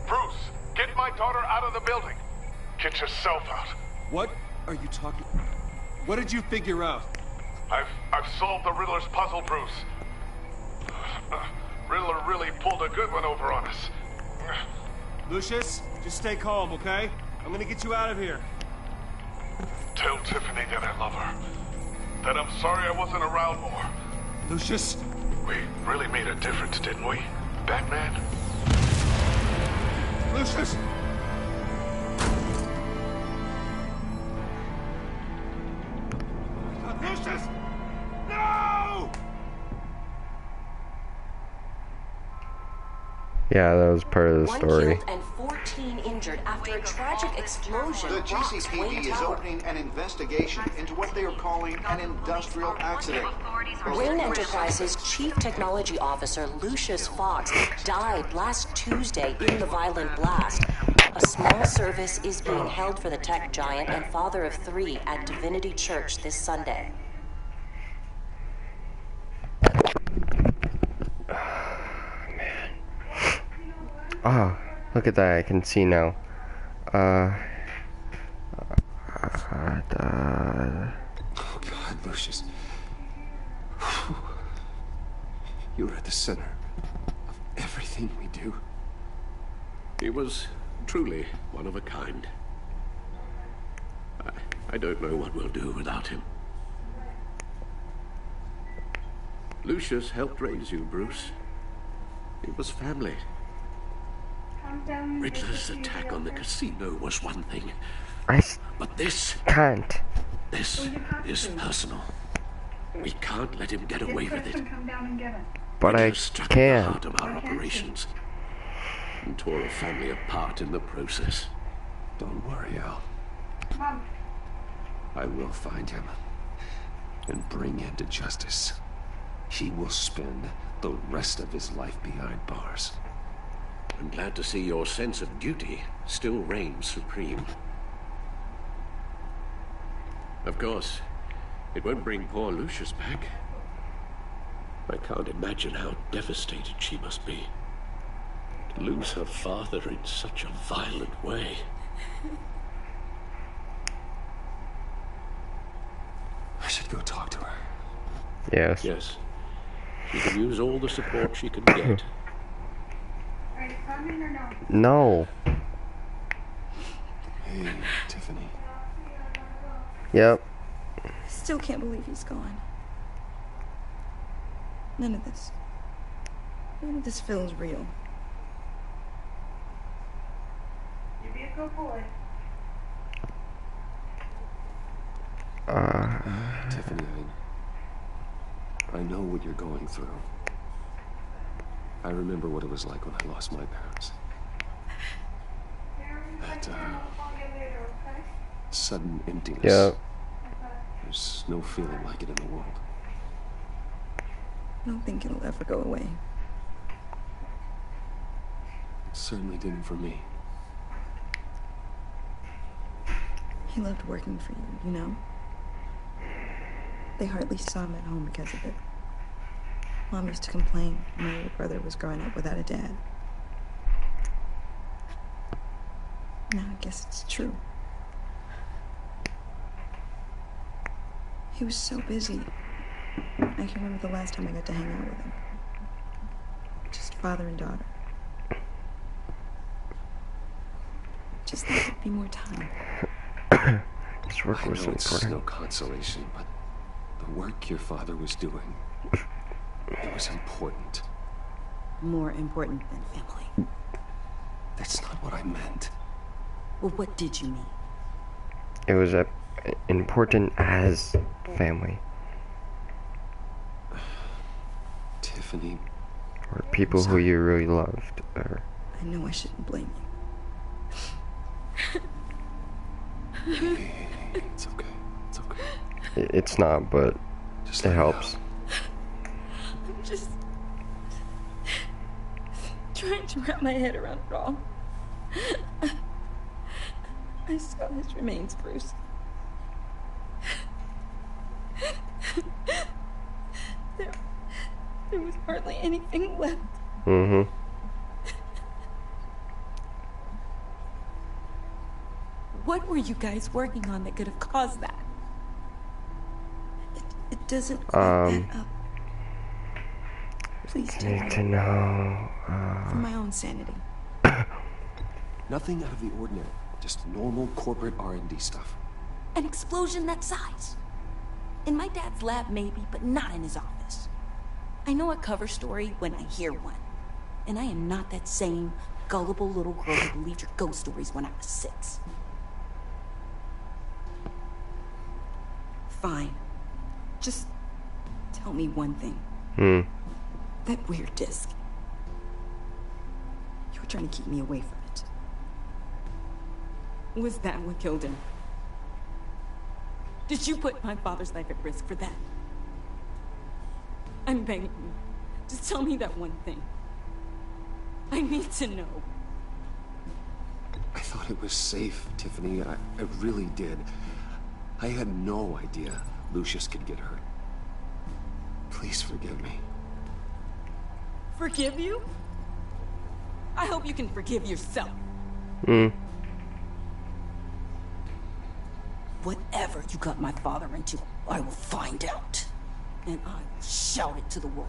Bruce, get my daughter out of the building. Get yourself out. What are you talking... What did you figure out? I've solved the Riddler's puzzle, Bruce. Riddler really pulled a good one over on us. Lucius, just stay calm, okay? I'm gonna get you out of here. Tell Tiffany that I love her. That I'm sorry I wasn't around more. Lucius? We really made a difference, didn't we, Batman? Lucius! Lucius! No! Yeah, that was part of the story. And 14 teen injured after a tragic explosion. The rocks GCPD Wayne is Tower. opening an investigation into what they are calling an industrial accident. Wayne Enterprises' Chief Technology Officer Lucius Fox died last Tuesday in the violent blast. A small service is being held for the tech giant and father of 3 at Divinity Church this Sunday. Oh, look at that, I can see now. Oh God, Lucius. You're at the center of everything we do. He was truly one of a kind. I don't know what we'll do without him. Lucius helped raise you, Bruce. It was family. Riddler's attack on the casino was one thing. But this can't. This is personal. We can't let him get away with it. But I struck can. the heart of our operations and tore a family apart in the process. Don't worry, Al. I will find him and bring him to justice. He will spend the rest of his life behind bars. I'm glad to see your sense of duty still reigns supreme. Of course, it won't bring poor Lucius back. I can't imagine how devastated she must be. To lose her father in such a violent way. I should go talk to her. Yes. Yes. She can use all the support she can get. Are you coming or no? No. Hey, Tiffany. Yep. I still can't believe he's gone. None of this feels real. You be a good boy. Tiffany, I know what you're going through. I remember what it was like when I lost my parents. That, sudden emptiness. Yep. There's no feeling like it in the world. I don't think it'll ever go away. It certainly didn't for me. He loved working for you, you know? They hardly saw him at home because of it. Mom used to complain my older brother was growing up without a dad. Now I guess it's true. He was so busy. I can remember the last time I got to hang out with him. Just father and daughter. Just thought there'd be more time. This work was it's important. no consolation, but the work your father was doing, it was important. More important than family. That's not what I meant. Well, what did you mean? It was important as family. Tiffany. Or people who you really loved. Or... I know I shouldn't blame you. Hey, it's okay. It's okay. It's not, but just it helps. I'm just trying to wrap my head around it all. I saw his remains, Bruce. There was hardly anything left. Mm-hmm. What were you guys working on that could have caused that? It doesn't quite add up. Please tell me. Need to know. For my own sanity. Nothing out of the ordinary. Just normal corporate R&D stuff. An explosion that size. In my dad's lab, maybe, but not in his office. I know a cover story when I hear one. And I am not that same gullible little girl who believed your ghost stories when I was 6. Fine. Just tell me one thing. That weird disc. You were trying to keep me away from it. Was that what killed him? Did you put my father's life at risk for that? I'm begging you. Just tell me that one thing. I need to know. I thought it was safe, Tiffany. I really did. I had no idea Lucius could get hurt. Please forgive me. Forgive you? I hope you can forgive yourself. Whatever you got my father into, I will find out. And I will shout it to the world.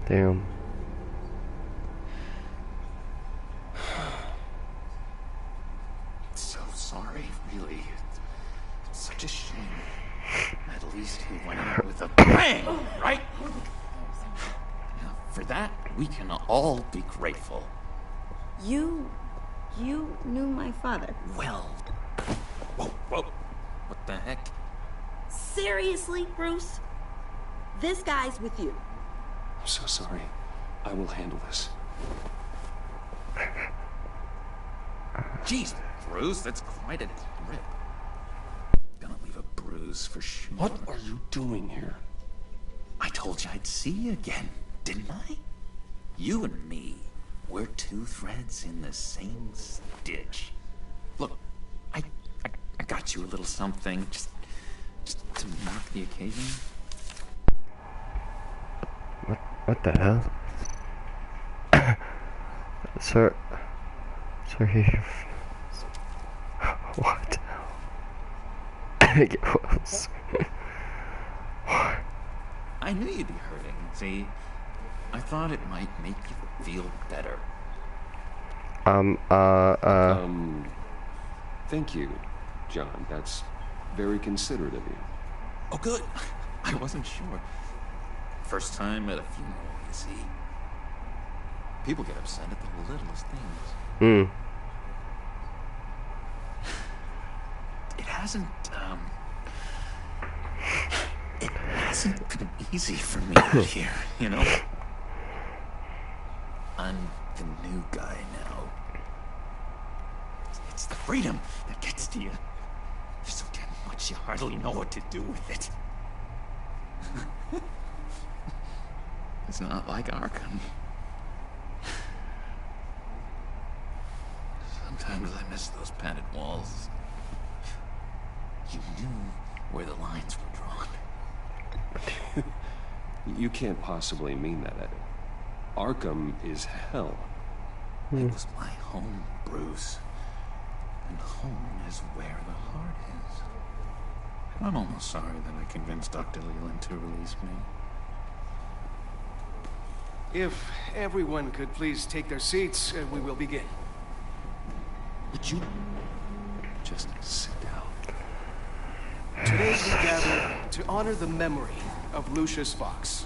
Damn. So sorry, really. It's such a shame. At least he went out with a bang, right? For that, we can all be grateful. You knew my father. Well. Whoa. What the heck? Seriously, Bruce? This guy's with you. I'm so sorry. I will handle this. Jeez, Bruce, that's quite a grip. Gonna leave a bruise for sure. What are you doing here? I told you I'd see you again, didn't I? You and me, we're two threads in the same stitch. Look, I got you a little something, just to mark the occasion. What the hell? Sir, he... What? Get close. I knew you'd be hurting, see? I thought it might make you feel better. Thank you, John. That's very considerate of you. Oh, good. I wasn't sure. First time at a funeral, you see. People get upset at the littlest things. It hasn't been easy for me out here, you know? I'm the new guy now. It's the freedom that gets to you. There's so damn much you hardly know what to do with it. It's not like Arkham. Sometimes I miss those padded walls. You knew where the lines were drawn. You can't possibly mean that, Ed. Arkham is hell. It was my home, Bruce. And home is where the heart is. I'm almost sorry that I convinced Dr. Leland to release me. If everyone could please take their seats, we will begin. Would you just sit down? Today we gather to honor the memory of Lucius Fox.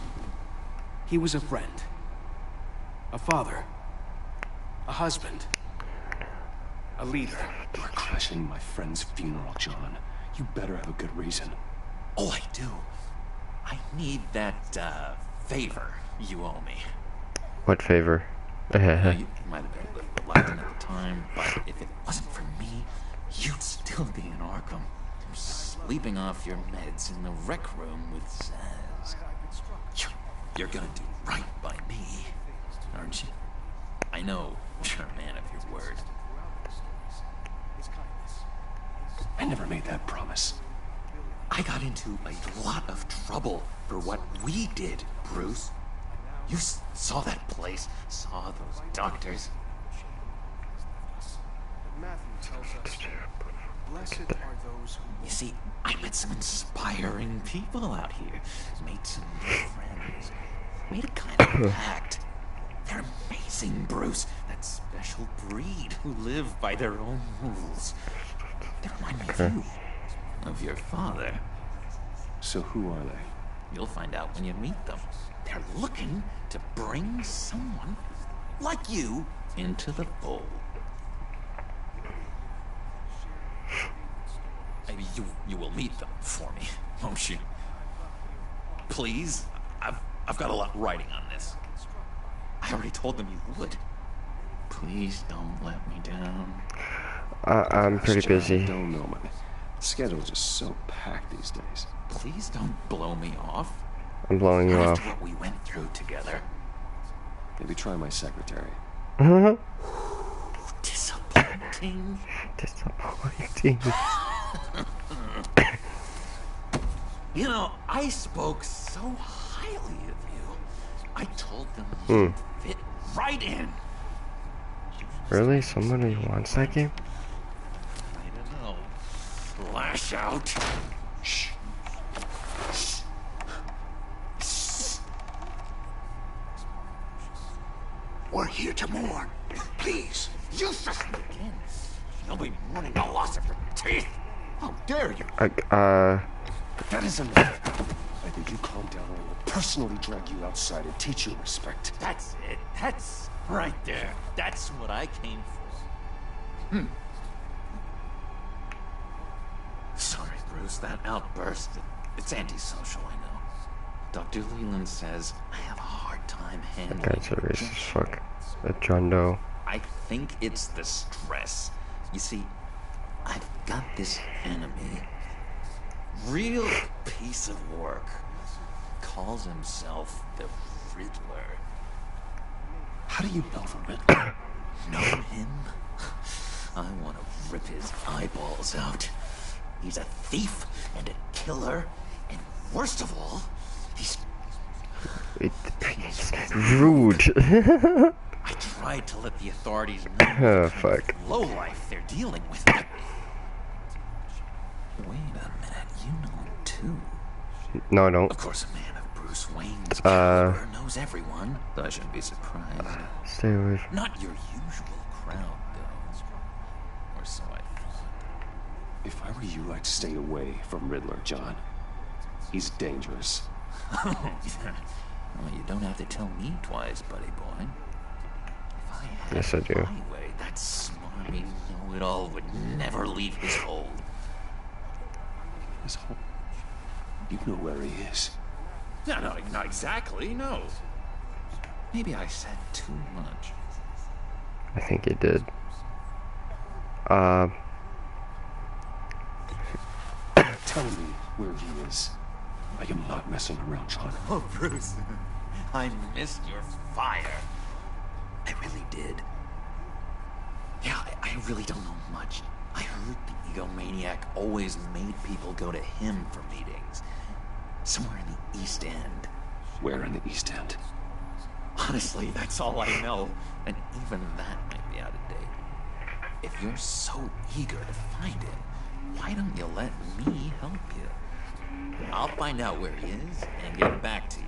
He was a friend, a father, a husband, a leader. You're crashing my friend's funeral, John. You better have a good reason. Oh, I do. I need that, favor you owe me. What favor? You might have been a little reluctant at the time, but if it wasn't for me, you'd still be in Arkham. Sleeping off your meds in the rec room with Zaz. You're gonna do right by me, aren't you? I know you're a man of your word. I never made that promise. I got into a lot of trouble for what we did, Bruce. You saw that place, saw those doctors. You see, I met some inspiring people out here. Made some new friends. Made a kind of pact. They're amazing, Bruce. That special breed who live by their own rules. They remind me of you. Of your father. So who are they? You'll find out when you meet them. They're looking to bring someone like you into the fold. Maybe you will meet them for me, won't you? Please? I've got a lot riding on this. I already told them you would. Please don't let me down. I'm pretty busy. Don't know, my schedule's just so packed these days. Please don't blow me off. I'm blowing you off. After what we went through together. Maybe try my secretary. Disappointing. Disappointing. You know, I spoke so highly of you. I told them you fit right in. Really? Somebody wants that game? I don't know. Lash out. Shh. We're here to mourn. Please, useless. Again, you'll be mourning the loss of your teeth. How dare you? That is enough. Either you calm down or I will personally drag you outside and teach you respect. That's it. That's right there. That's what I came for. Sorry, Bruce. That outburst, it's antisocial, I know. Dr. Leland says I have a hard time handling That guy's a racist as fuck. That John Doe. I think it's the stress. You see, I've got this enemy. Real piece of work. Calls himself the Riddler. How do you know the Riddler? Know him? I want to rip his eyeballs out. He's a thief and a killer, and worst of all, he's rude. I tried to let the authorities know fuck. lowlife they're dealing with. Wait a minute, you know him too. No, I don't. Of course, a man of Bruce Wayne's caliber knows everyone. I shouldn't be surprised. Stay away from... Not your usual crowd, though. Or so I thought. If I were you, I'd stay away from Riddler, John. He's dangerous. Well, you don't have to tell me twice, buddy boy. If I had yes, I do. my way, that smarmy know-it-all would never leave his hold. His hold? You know where he is. No, not exactly, no. Maybe I said too much. I think you did. Tell me where he is. I am not messing around, John. Oh, Bruce. I missed your fire. I really did. Yeah, I really don't know much. I heard the egomaniac always made people go to him for meetings. Somewhere in the East End. Where in the East End? Honestly, that's all I know. And even that might be out of date. If you're so eager to find him, why don't you let me help you? I'll find out where he is and get back to you.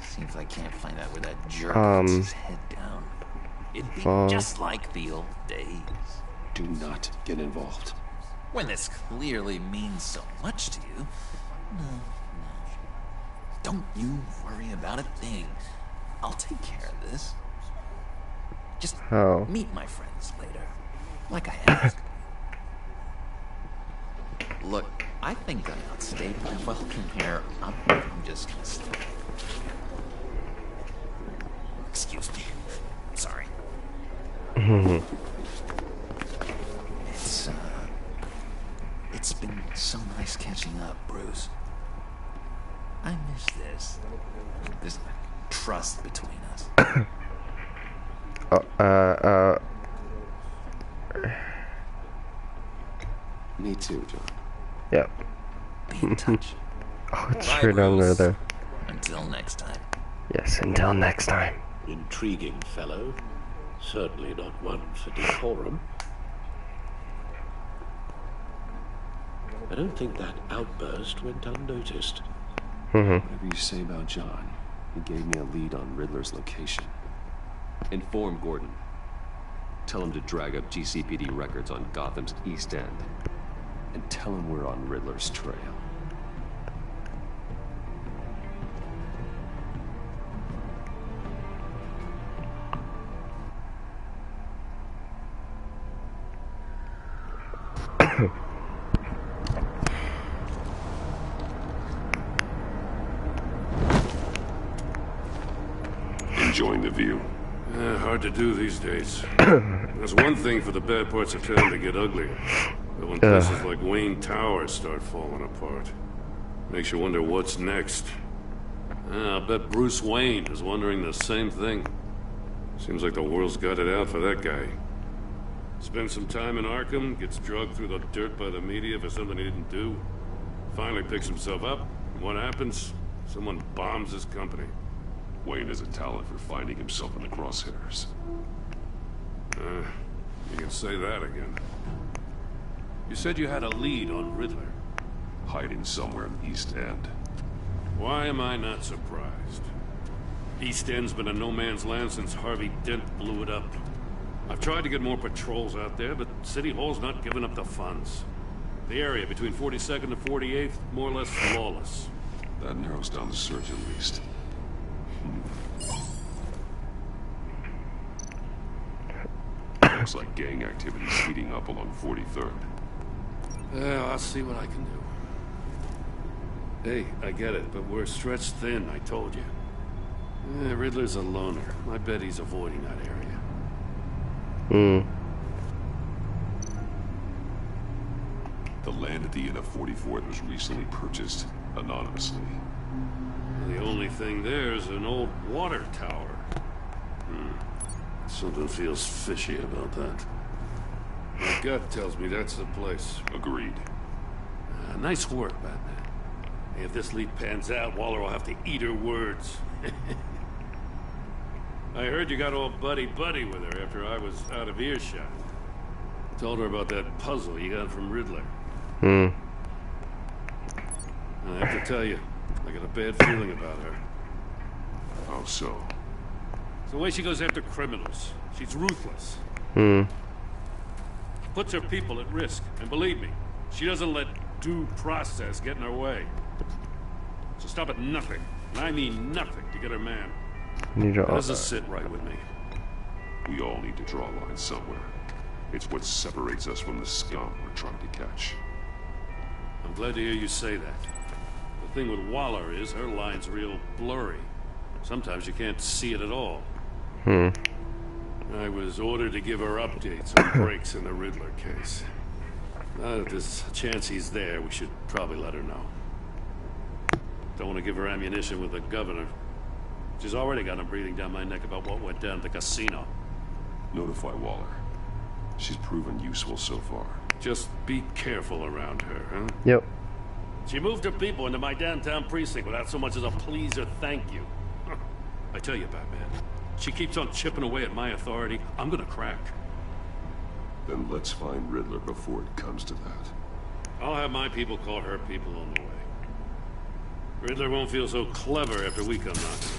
Seems I can't find out where that jerk puts his head down. It'd be just like the old days. Do not get involved. When this clearly means so much to you. No. Don't you worry about a thing. I'll take care of this. Just meet my friends later. Like I asked. Look, I think I outstayed my welcome here. I'm just gonna sleep. Excuse me. Sorry. It's been so nice catching up, Bruce. I miss this trust between us. Me too, John. Yep. Be in touch. Oh, it's straight down there. Until next time. Yes, until next time. Intriguing fellow. Certainly not one for decorum. I don't think that outburst went unnoticed. Whatever you say about John, he gave me a lead on Riddler's location. Inform Gordon. Tell him to drag up GCPD records on Gotham's East End. And tell him we're on Riddler's trail. Enjoying the view? Hard to do these days. There's one thing for the bad parts of town to get uglier. But when places like Wayne Tower start falling apart, makes you wonder what's next. I bet Bruce Wayne is wondering the same thing. Seems like the world's got it out for that guy. Spends some time in Arkham, gets drugged through the dirt by the media for something he didn't do. Finally picks himself up, and what happens? Someone bombs his company. Wayne has a talent for finding himself in the crosshairs. You can say that again. You said you had a lead on Riddler. Hiding somewhere in the East End. Why am I not surprised? East End's been a no man's land since Harvey Dent blew it up. I've tried to get more patrols out there, but City Hall's not giving up the funds. The area between 42nd and 48th, more or less flawless. That narrows down the search at least. Looks like gang activity's heating up along 43rd. Yeah, I'll see what I can do. Hey, I get it, but we're stretched thin, I told you. Riddler's a loner. I bet he's avoiding that area. The land at the end of 44th was recently purchased anonymously. The only thing there is an old water tower. Something feels fishy about that. My gut tells me that's the place. Agreed. Nice work, Batman. If this lead pans out, Waller will have to eat her words. I heard you got all buddy-buddy with her after I was out of earshot. Told her about that puzzle you got from Riddler. I have to tell you, I got a bad feeling about her. How so? It's the way she goes after criminals. She's ruthless. Puts her people at risk. And believe me, she doesn't let due process get in her way. So stop at nothing, and I mean nothing, to get her man. That doesn't sit right with me. We all need to draw a line somewhere. It's what separates us from the scum we're trying to catch. I'm glad to hear you say that. The thing with Waller is her line's real blurry. Sometimes you can't see it at all. I was ordered to give her updates on breaks in the Riddler case. Now that there's a chance he's there, we should probably let her know. Don't want to give her ammunition with the governor. She's already got him breathing down my neck about what went down at the casino. Notify Waller. She's proven useful so far. Just be careful around her, huh? Yep. She moved her people into my downtown precinct without so much as a please or thank you. I tell you, Batman, she keeps on chipping away at my authority. I'm gonna crack. Then let's find Riddler before it comes to that. I'll have my people call her people on the way. Riddler won't feel so clever after we come knocking.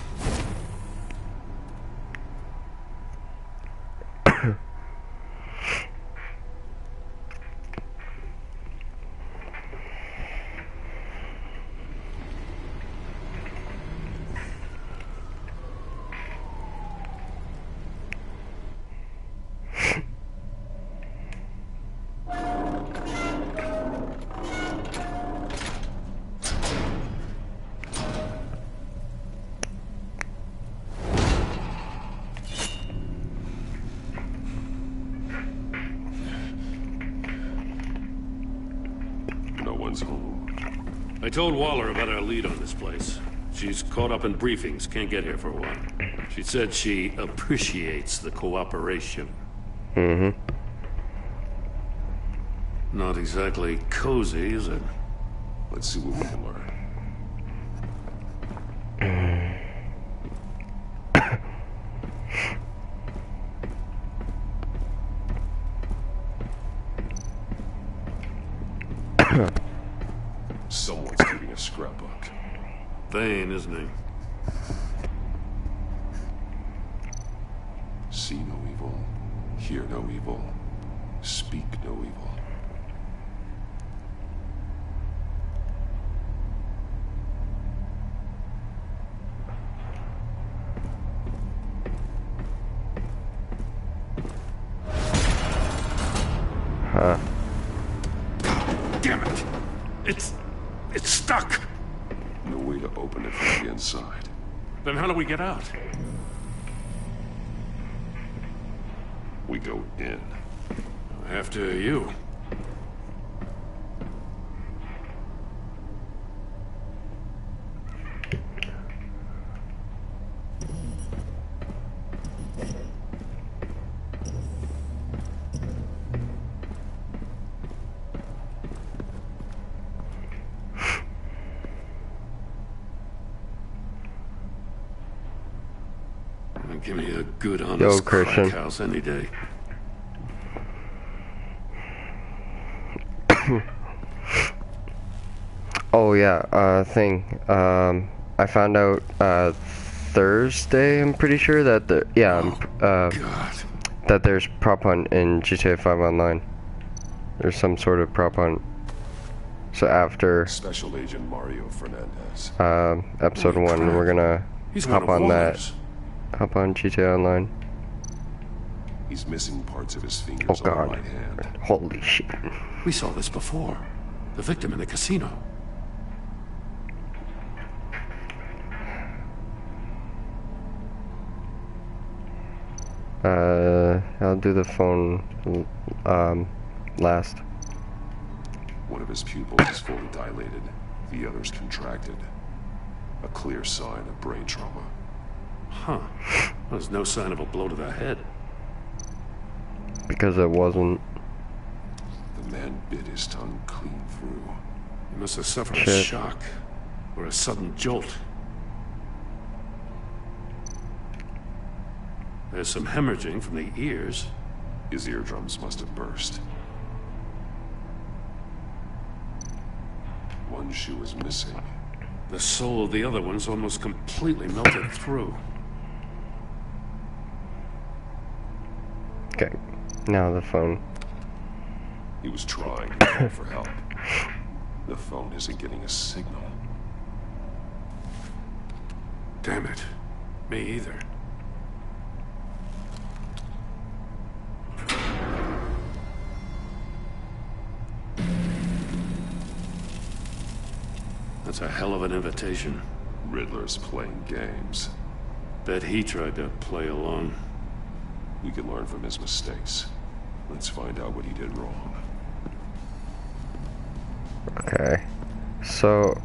Home. I told Waller about our lead on this place. She's caught up in briefings, can't get here for a while. She said she appreciates the cooperation. Not exactly cozy, is it? Let's see what we can learn. Someone's keeping a scrapbook. Thane, isn't he? See no evil, hear no evil, speak no evil. Damn it! It's stuck! No way to open it from the inside. Then how do we get out? We go in. After you. Give me a good, honest crack house any day. Oh yeah, thing. I found out Thursday. I'm pretty sure that that there's prop hunt in GTA 5 Online. There's some sort of prop hunt. So after Special Agent Mario Fernandez. episode 1, we're gonna hop on that. Hop on GTA Online. He's missing parts of his fingers on the right hand. Holy shit. We saw this before. The victim in the casino. I'll do the phone last. One of his pupils is fully dilated. The other's contracted. A clear sign of brain trauma. Huh. There's no sign of a blow to the head. Because it wasn't. The man bit his tongue clean through. He must have suffered a shock. Or a sudden jolt. There's some hemorrhaging from the ears. His eardrums must have burst. One shoe is missing. The sole of the other one's almost completely melted through. Okay, now the phone. He was trying to call for help. The phone isn't getting a signal. Damn it. Me either. That's a hell of an invitation. Riddler's playing games. Bet he tried to play along. We can learn from his mistakes. Let's find out what he did wrong. Okay. So...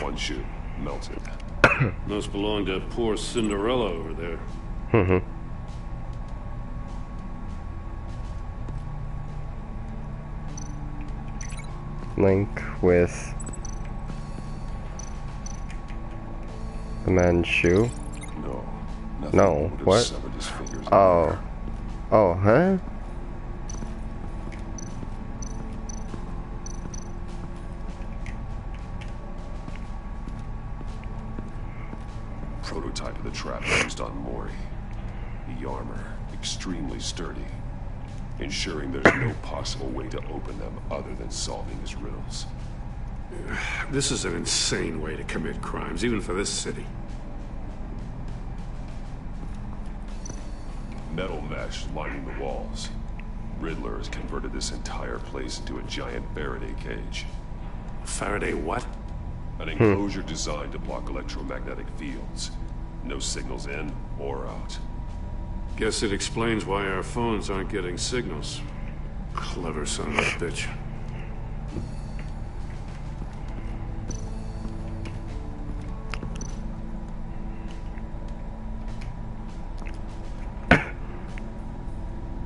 One shoe. Melted. Must belong to poor Cinderella over there. Mm-hmm. Link with the man's shoe? No. What? Oh. Oh, huh? Prototype of the trap used on Mori. The armor, extremely sturdy, ensuring there's no possible way to open them other than solving his riddles. This is an insane way to commit crimes, even for this city. Metal mesh lining the walls. Riddler has converted this entire place into a giant Faraday cage. Faraday what? An enclosure designed to block electromagnetic fields. No signals in or out. Guess it explains why our phones aren't getting signals. Clever son of a bitch.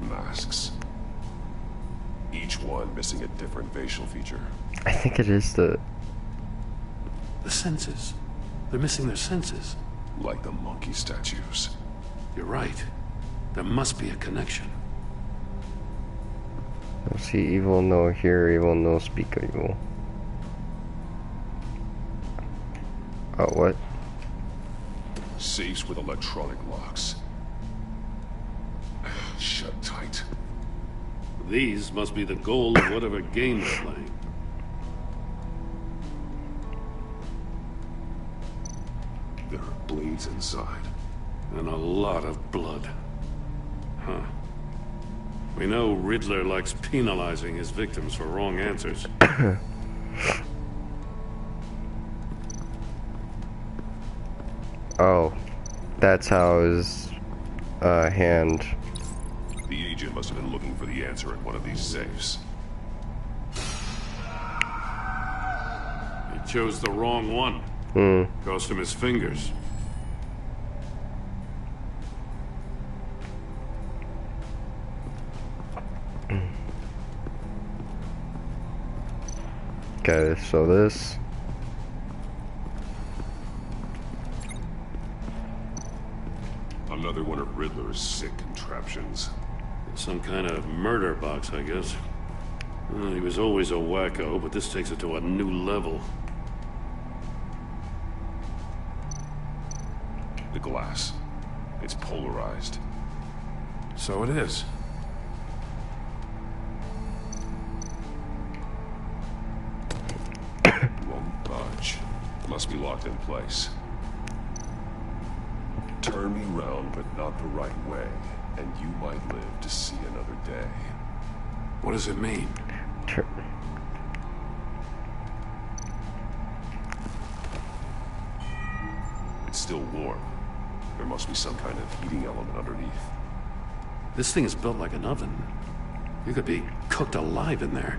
Masks. Each one missing a different facial feature. I think it is the senses. They're missing their senses. Like the monkey statues. You're right. There must be a connection. No see evil, no hear evil, no speak evil. Oh, what? Safes with electronic locks. Shut tight. These must be the goal of whatever game they're playing. There are blades inside. And a lot of blood. Huh. We know Riddler likes penalizing his victims for wrong answers. Oh. that's how his hand. The agent must have been looking for the answer in one of these safes. He chose the wrong one. Cost him his fingers. Okay, so this. Another one of Riddler's sick contraptions. Some kind of murder box, I guess. Well, he was always a wacko, but this takes it to a new level. The glass. It's polarized. So it is. Won't budge. Must be locked in place. Turn me round, but not the right way, and you might live to see another day. What does it mean? It's still warm. There must be some kind of heating element underneath. This thing is built like an oven. You could be cooked alive in there.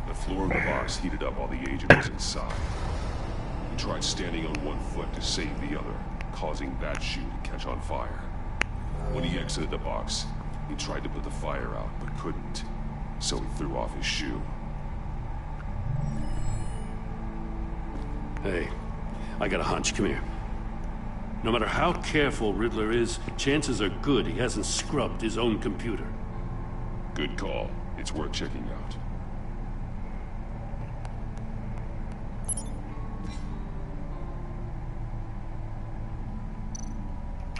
The floor of the box heated up while the agent was inside. He tried standing on one foot to save the other, causing that shoe to catch on fire. When he exited the box, he tried to put the fire out, but couldn't. So he threw off his shoe. Hey, I got a hunch. Come here. No matter how careful Riddler is, chances are good he hasn't scrubbed his own computer. Good call. It's worth checking out.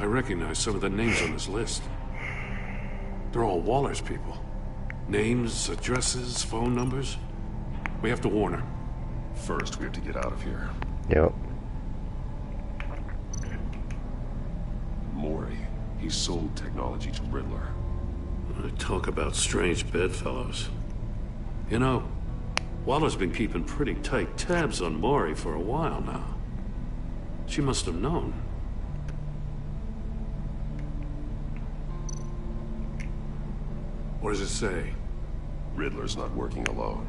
I recognize some of the names on this list. They're all Waller's people. Names, addresses, phone numbers. We have to warn her. First, we have to get out of here. Yep. Maury. He sold technology to Riddler. Talk about strange bedfellows. You know, Waller's been keeping pretty tight tabs on Maury for a while now. She must have known. What does it say? Riddler's not working alone.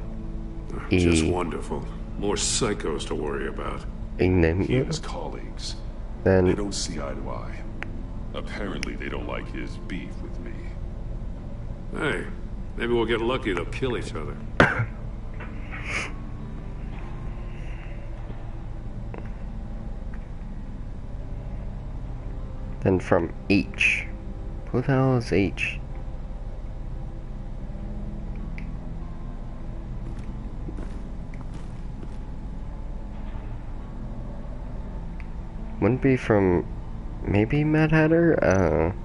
Just wonderful. More psychos to worry about. He and his colleagues. Then they don't see eye to eye. Apparently they don't like his beef with me. Hey, maybe we'll get lucky. They'll kill each other. Then from H. Who the hell is H? Wouldn't be from maybe Mad Hatter?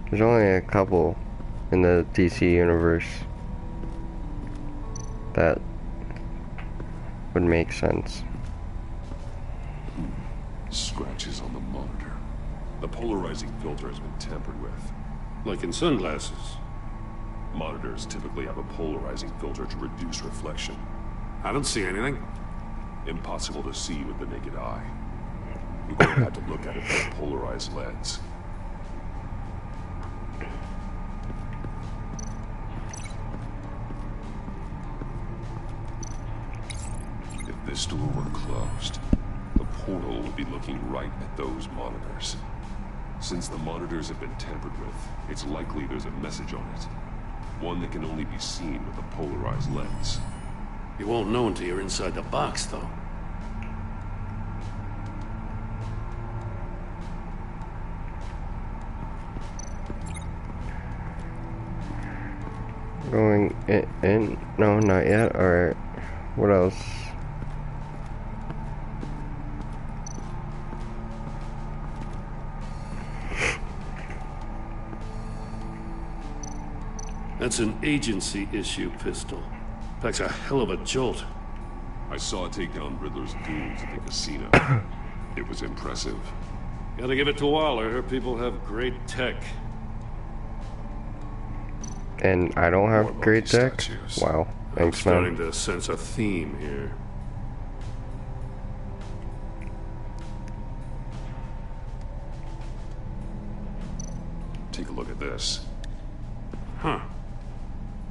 There's only a couple in the DC universe that would make sense. Scratches on the monitor. The polarizing filter has been tampered with. Like in sunglasses. Monitors typically have a polarizing filter to reduce reflection. I don't see anything. Impossible to see with the naked eye. We're going to have to look at it through a polarized lens. If this door were closed, the portal would be looking right at those monitors. Since the monitors have been tampered with, it's likely there's a message on it. One that can only be seen with a polarized lens. You won't know until you're inside the box, though. Going in? No, not yet. Alright. What else? That's an agency-issue pistol. Packs a hell of a jolt. I saw it take down Riddler's goons at the casino. It was impressive. Gotta give it to Waller. Her people have great tech. And I don't have great deck? Statues. Wow. I'm Thanks, starting man. to sense a theme here. Take a look at this. Huh.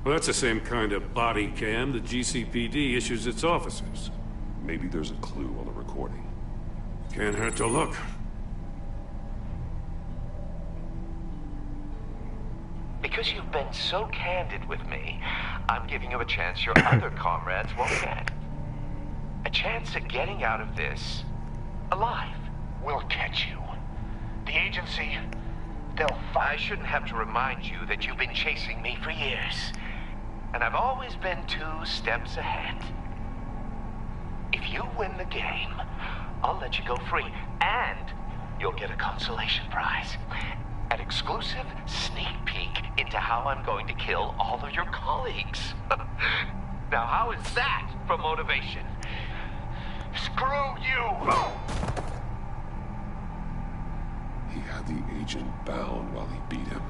Well, that's the same kind of body cam the GCPD issues its officers. Maybe there's a clue on the recording. Can't hurt to look. Because you've been so candid with me, I'm giving you a chance your other comrades won't get. A chance at getting out of this alive. We'll catch you. The agency, they'll find... I shouldn't have to remind you that you've been chasing me for years. And I've always been 2 steps ahead. If you win the game, I'll let you go free. And you'll get a consolation prize. An exclusive sneak peek into how I'm going to kill all of your colleagues. Now, how is that for motivation? Screw you! He had the agent bound while he beat him.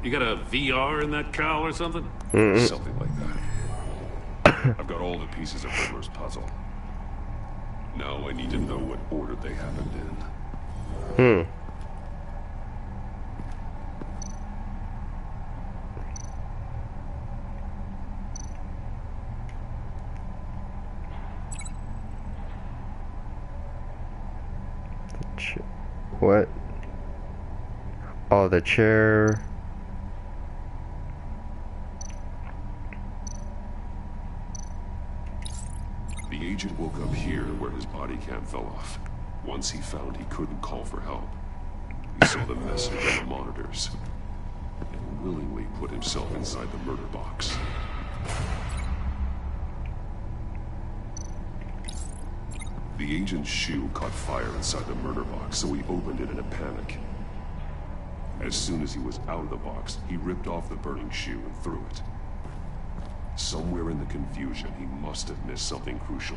You got a VR in that cowl or something? Something like that. I've got all the pieces of Riddler's puzzle. Now I need to know what order they happened in. What? Oh, the chair. The agent woke up here where his body cam fell off. Once he found he couldn't call for help, he saw the message on the monitors and willingly put himself inside the murder box. The agent's shoe caught fire inside the murder box, so he opened it in a panic. As soon as he was out of the box, he ripped off the burning shoe and threw it. Somewhere in the confusion, he must have missed something crucial.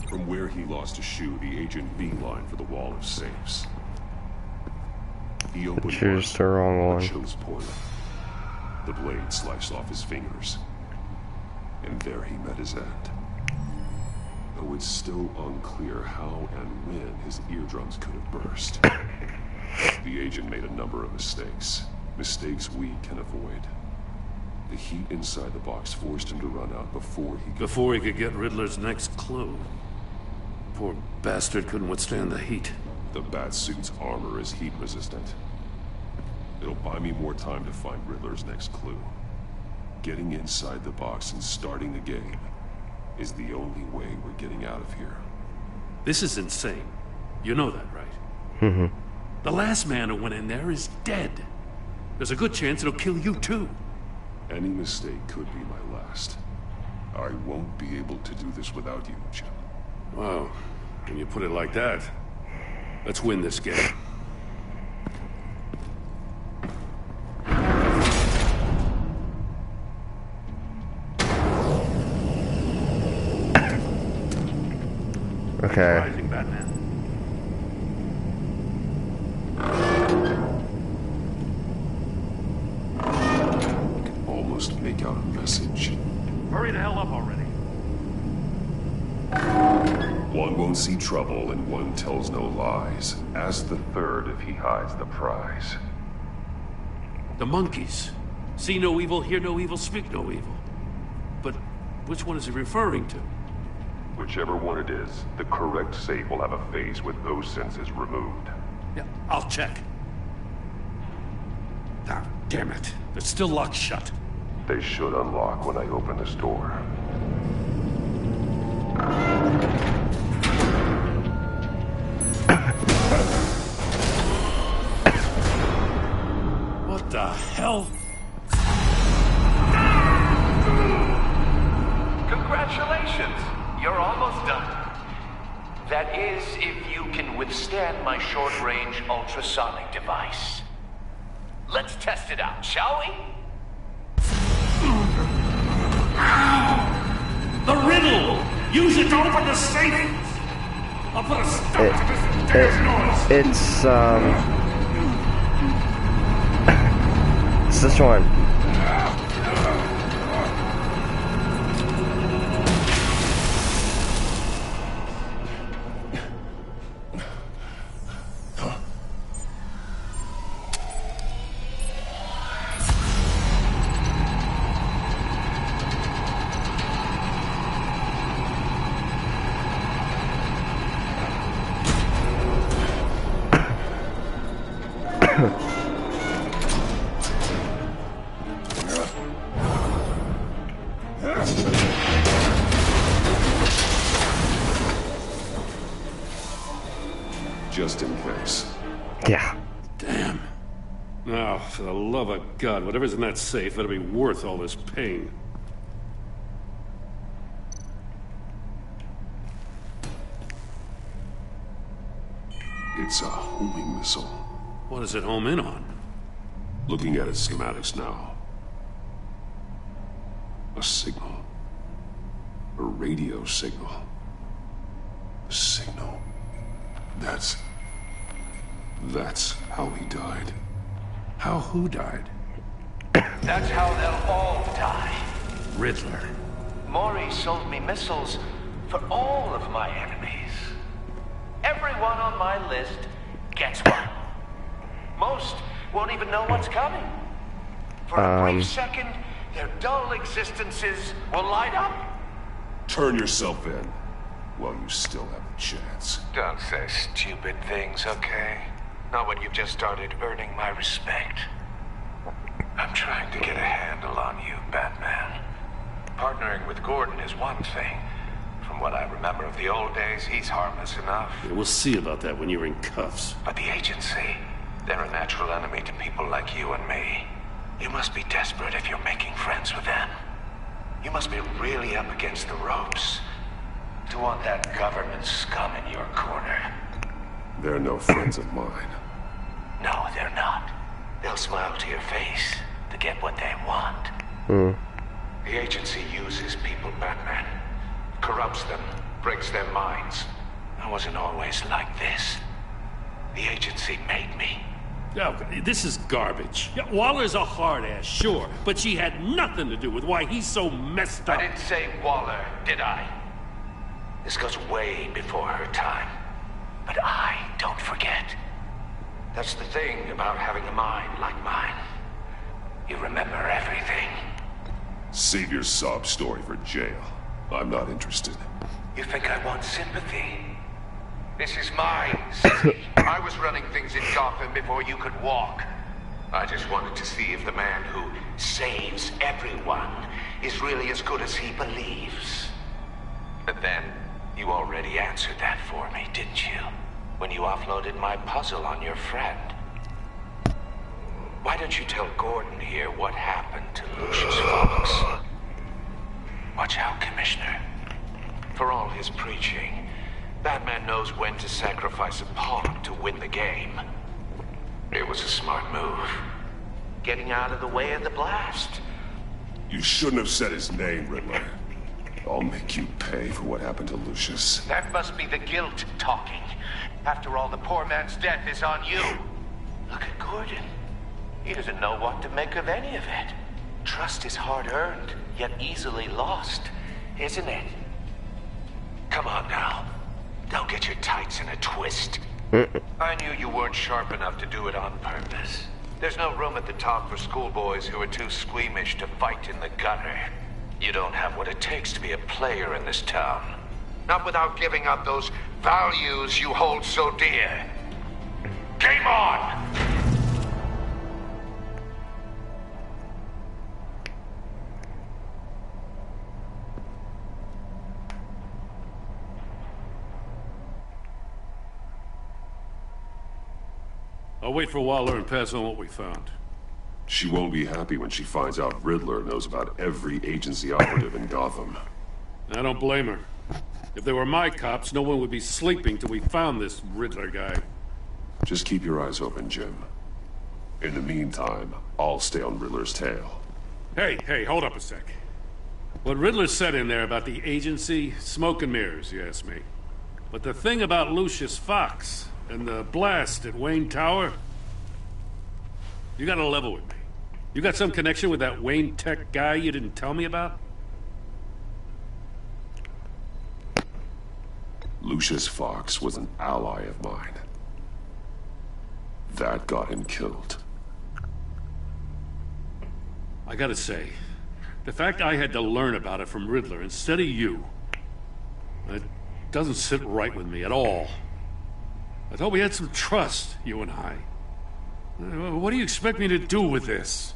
From where he lost a shoe, the agent beelined for the wall of safes. He opened Choose the wrong one. chose poorly. The blade sliced off his fingers. And there he met his end. Though it's still unclear how and when his eardrums could have burst. The agent made a number of mistakes. Mistakes we can avoid. The heat inside the box forced him to run out before he could get Riddler's next clue. Poor bastard couldn't withstand the heat. The Batsuit's armor is heat resistant. It'll buy me more time to find Riddler's next clue. Getting inside the box and starting the game is the only way we're getting out of here. This is insane. You know that, right? Mm-hmm. The last man who went in there is dead. There's a good chance it'll kill you too. Any mistake could be my last. I won't be able to do this without you, Jim. Wow. When you put it like that, let's win this game. Okay. Rising Batman. I can almost make out a message. Hurry the hell up already. One won't see trouble and one tells no lies. Ask the third if he hides the prize. The monkeys. See no evil, hear no evil, speak no evil. But which one is he referring to? Whichever one it is, the correct safe will have a face with those senses removed. Yeah, I'll check. Ah, damn it. It's still locked shut. They should unlock when I open this door. What the hell? Congratulations! You're almost done. That is, if you can withstand my short-range ultrasonic device. Let's test it out, shall we? Use it to open the safe! I'll put a stop to this damn noise! It's this one. Just in case. Yeah. Damn. Now, for the love of God, whatever's in that safe better be worth all this pain. It's a homing missile. What does it home in on? Looking at its schematics now. A signal. A radio signal. A signal. That's how he died. How who died? That's how they'll all die. Riddler. Maury sold me missiles for all of my enemies. Everyone on my list gets one. Most won't even know what's coming. For a brief second, their dull existences will light up. Turn yourself in while you still have a chance. Don't say stupid things, okay? Not when you've just started earning my respect. I'm trying to get a handle on you, Batman. Partnering with Gordon is one thing. From what I remember of the old days, he's harmless enough. Yeah, we'll see about that when you're in cuffs. But the agency, they're a natural enemy to people like you and me. You must be desperate if you're making friends with them. You must be really up against the ropes to want that government scum in your corner. They're no friends of mine. No, they're not. They'll smile to your face to get what they want. The agency uses people, Batman. Corrupts them, breaks their minds. I wasn't always like this. The agency made me. Oh, this is garbage. Yeah, Waller's a hard ass, sure, but she had nothing to do with why he's so messed up. I didn't say Waller, did I? This goes way before her time. But I don't forget. That's the thing about having a mind like mine. You remember everything. Save your sob story for jail. I'm not interested. You think I want sympathy? This is my city. I was running things in Gotham before you could walk. I just wanted to see if the man who saves everyone is really as good as he believes. But then, you already answered that for me, didn't you? When you offloaded my puzzle on your friend. Why don't you tell Gordon here what happened to Lucius Fox? Watch out, Commissioner. For all his preaching, Batman knows when to sacrifice a pawn to win the game. It was a smart move. Getting out of the way of the blast. You shouldn't have said his name, Riddler. I'll make you pay for what happened to Lucius. That must be the guilt talking. After all, the poor man's death is on you. Look at Gordon. He doesn't know what to make of any of it. Trust is hard-earned, yet easily lost, isn't it? Come on now. Don't get your tights in a twist. I knew you weren't sharp enough to do it on purpose. There's no room at the top for schoolboys who are too squeamish to fight in the gutter. You don't have what it takes to be a player in this town. Not without giving up those values you hold so dear. Game on! I'll wait for Waller and pass on what we found. She won't be happy when she finds out Riddler knows about every agency operative in Gotham. I don't blame her. If they were my cops, no one would be sleeping till we found this Riddler guy. Just keep your eyes open, Jim. In the meantime, I'll stay on Riddler's tail. Hey, hold up a sec. What Riddler said in there about the agency, smoke and mirrors, you ask me. But the thing about Lucius Fox and the blast at Wayne Tower, you gotta level with me. You got some connection with that Wayne Tech guy you didn't tell me about? Lucius Fox was an ally of mine. That got him killed. I gotta say, the fact I had to learn about it from Riddler instead of you, it doesn't sit right with me at all. I thought we had some trust, you and I. What do you expect me to do with this?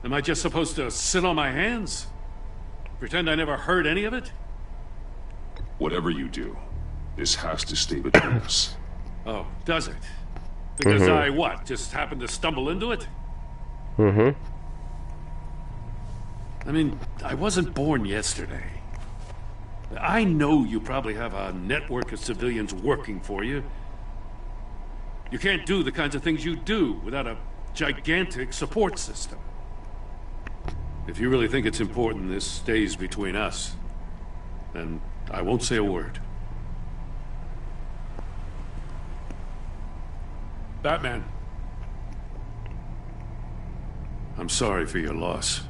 Am I just supposed to sit on my hands? Pretend I never heard any of it? Whatever you do, this has to stay between us. Oh, does it? Because I, what, just happened to stumble into it? Mm-hmm. I mean, I wasn't born yesterday. I know you probably have a network of civilians working for you. You can't do the kinds of things you do without a gigantic support system. If you really think it's important this stays between us, then I won't say a word. Batman. I'm sorry for your loss.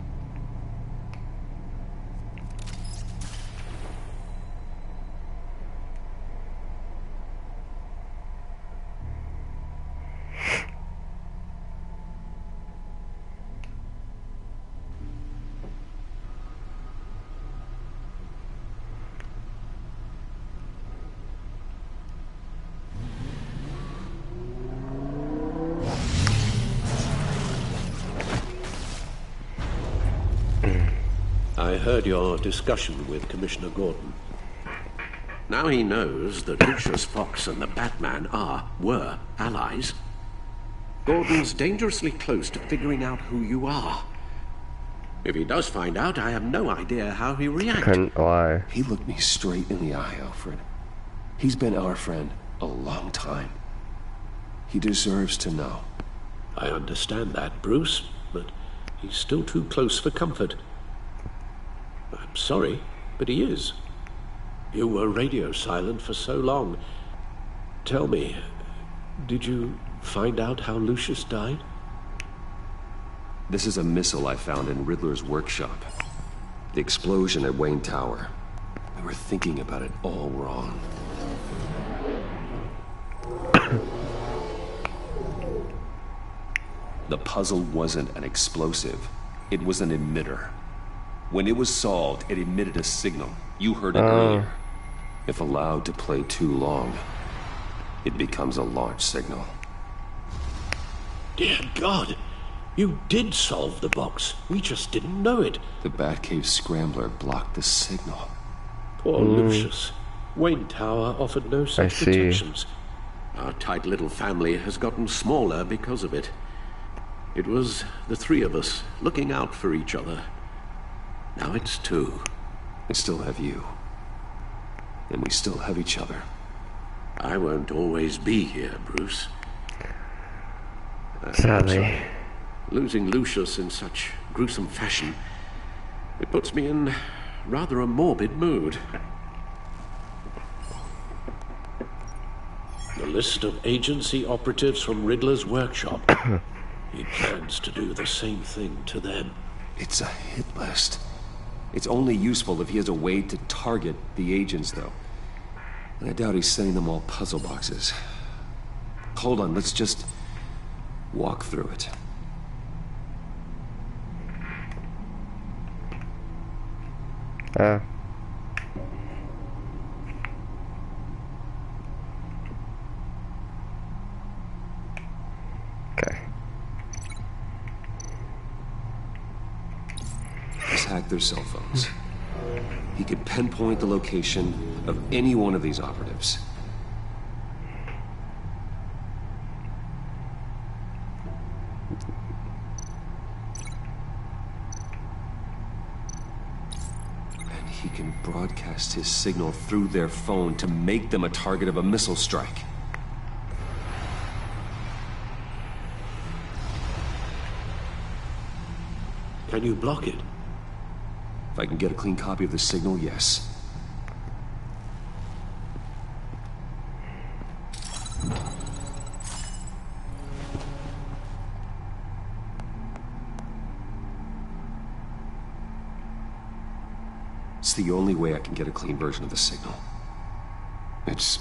I heard your discussion with Commissioner Gordon. Now he knows that Lucius Fox and the Batman were allies. Gordon's dangerously close to figuring out who you are. If he does find out, I have no idea how he'll react. Couldn't lie. He looked me straight in the eye, Alfred. He's been our friend a long time. He deserves to know. I understand that, Bruce, but he's still too close for comfort. I'm sorry, but he is. You were radio silent for so long. Tell me, did you find out how Lucius died? This is a missile I found in Riddler's workshop. The explosion at Wayne Tower. We were thinking about it all wrong. The puzzle wasn't an explosive. It was an emitter. When it was solved, it emitted a signal. You heard it earlier. If allowed to play too long, it becomes a launch signal. Dear God, you did solve the box. We just didn't know it. The Batcave scrambler blocked the signal. Poor Lucius. Wayne Tower offered no such protections. Our tight little family has gotten smaller because of it. It was the three of us looking out for each other. Now it's two. I still have you. And we still have each other. I won't always be here, Bruce. Sadly. Losing Lucius in such gruesome fashion, it puts me in rather a morbid mood. The list of agency operatives from Riddler's workshop. He plans to do the same thing to them. It's a hit list. It's only useful if he has a way to target the agents, though. And I doubt he's sending them all puzzle boxes. Hold on, let's just walk through it. Okay. He's hacked their cell phones. He could pinpoint the location of any one of these operatives. And he can broadcast his signal through their phone to make them a target of a missile strike. Can you block it? If I can get a clean copy of the signal, yes. It's the only way I can get a clean version of the signal. It's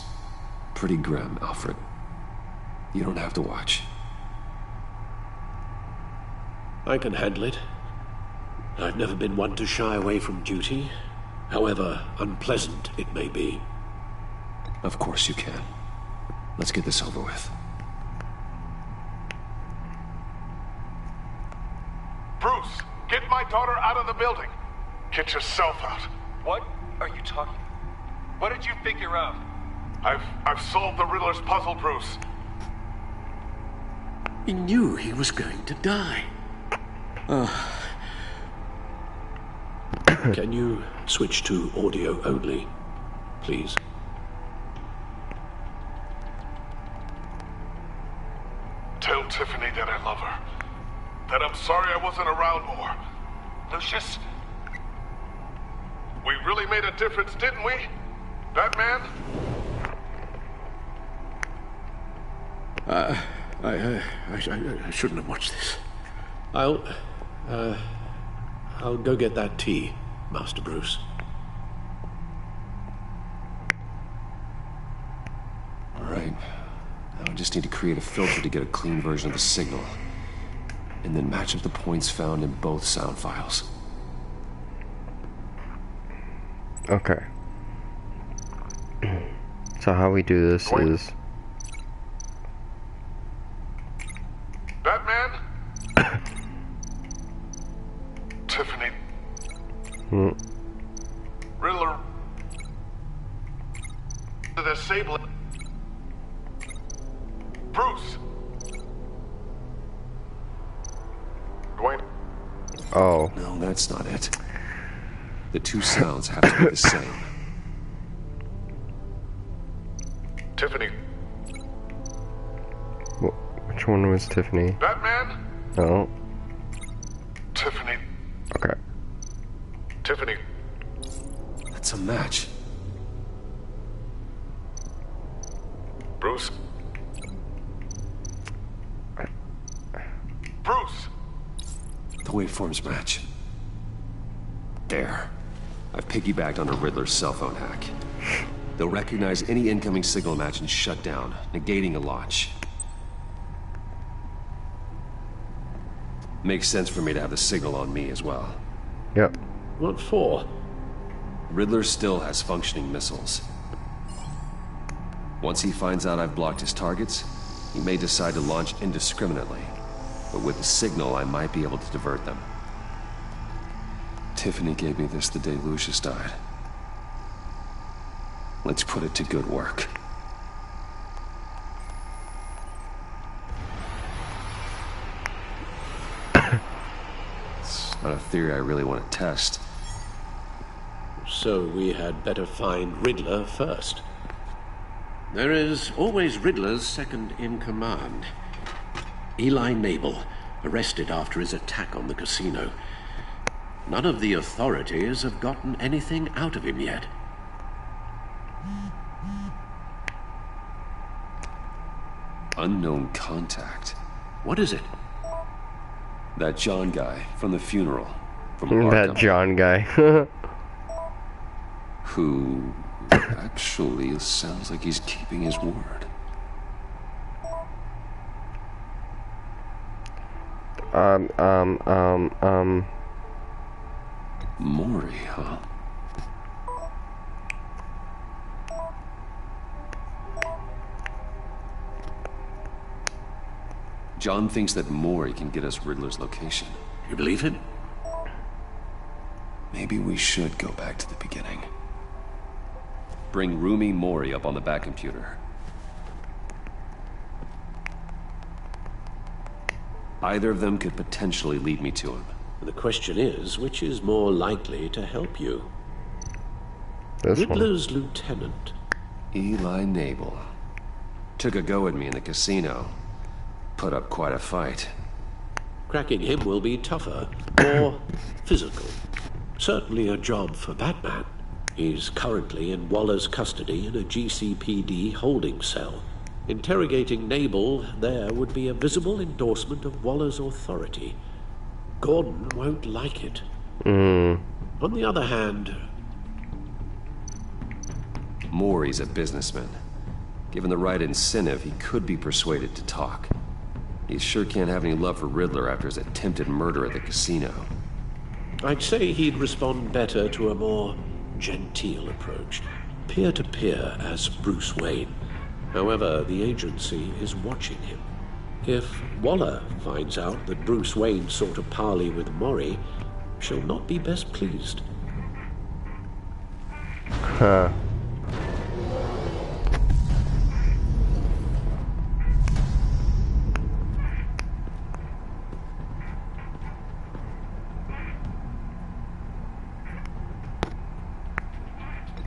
pretty grim, Alfred. You don't have to watch. I can handle it. I've never been one to shy away from duty, however unpleasant it may be. Of course you can. Let's get this over with. Bruce, get my daughter out of the building. Get yourself out. What are you talking? What did you figure out? I've solved the Riddler's puzzle, Bruce. He knew he was going to die. Can you switch to audio only, please? Tell Tiffany that I love her. That I'm sorry I wasn't around more. Lucius? We really made a difference, didn't we? Batman? I shouldn't have watched this. I'll go get that tea, Master Bruce. All right. Now I just need to create a filter to get a clean version of the signal. And then match up the points found in both sound files. Okay. So how we do this is... Batman? Tiffany. Riddler. To disable it. Bruce. Dwayne. Oh. No, that's not it. The two sounds have to be the same. Tiffany. Which one was Tiffany? Batman? Oh. Tiffany. Okay. Tiffany. That's a match. Bruce. Bruce! The waveforms match. There. I've piggybacked on a Riddler's cell phone hack. They'll recognize any incoming signal match and shut down, negating a launch. Makes sense for me to have the signal on me as well. Yep. What for? Riddler still has functioning missiles. Once he finds out I've blocked his targets, he may decide to launch indiscriminately. But with the signal, I might be able to divert them. Tiffany gave me this the day Lucius died. Let's put it to good work. It's not a theory I really want to test. So we had better find Riddler first. There is always Riddler's second in command. Eli Nabel, arrested after his attack on the casino. None of the authorities have gotten anything out of him yet. Unknown contact. What is it? That John guy from the funeral. From That Arkham. John guy. Who actually sounds like he's keeping his word. Maury, huh? John thinks that Maury can get us Riddler's location. You believe him? Maybe we should go back to the beginning. Bring Roomy Maury up on the back computer. Either of them could potentially lead me to him. The question is, which is more likely to help you? This Riddler's lieutenant. Eli Nabel. Took a go at me in the casino. Put up quite a fight. Cracking him will be tougher, more physical. Certainly a job for Batman. He's currently in Waller's custody in a GCPD holding cell. Interrogating Nabel there would be a visible endorsement of Waller's authority. Gordon won't like it. On the other hand... Maury's a businessman. Given the right incentive, he could be persuaded to talk. He sure can't have any love for Riddler after his attempted murder at the casino. I'd say he'd respond better to a more genteel approach. Peer-to-peer as Bruce Wayne. However, the agency is watching him. If Waller finds out that Bruce Wayne sought a parley with Maury, she'll not be best pleased. Huh.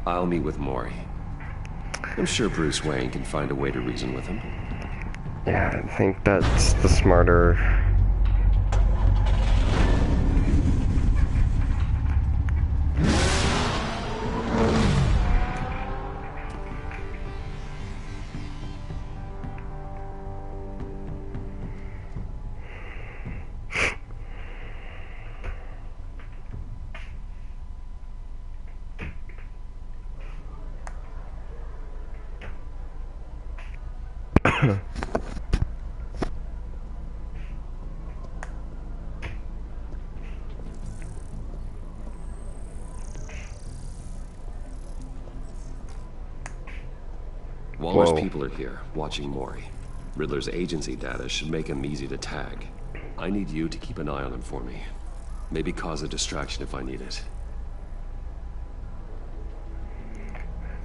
I'll meet with Maury. I'm sure Bruce Wayne can find a way to reason with him. Yeah, I think that's the smarter... Waller's people are here, watching Maury. Riddler's agency data should make him easy to tag. I need you to keep an eye on him for me. Maybe cause a distraction if I need it.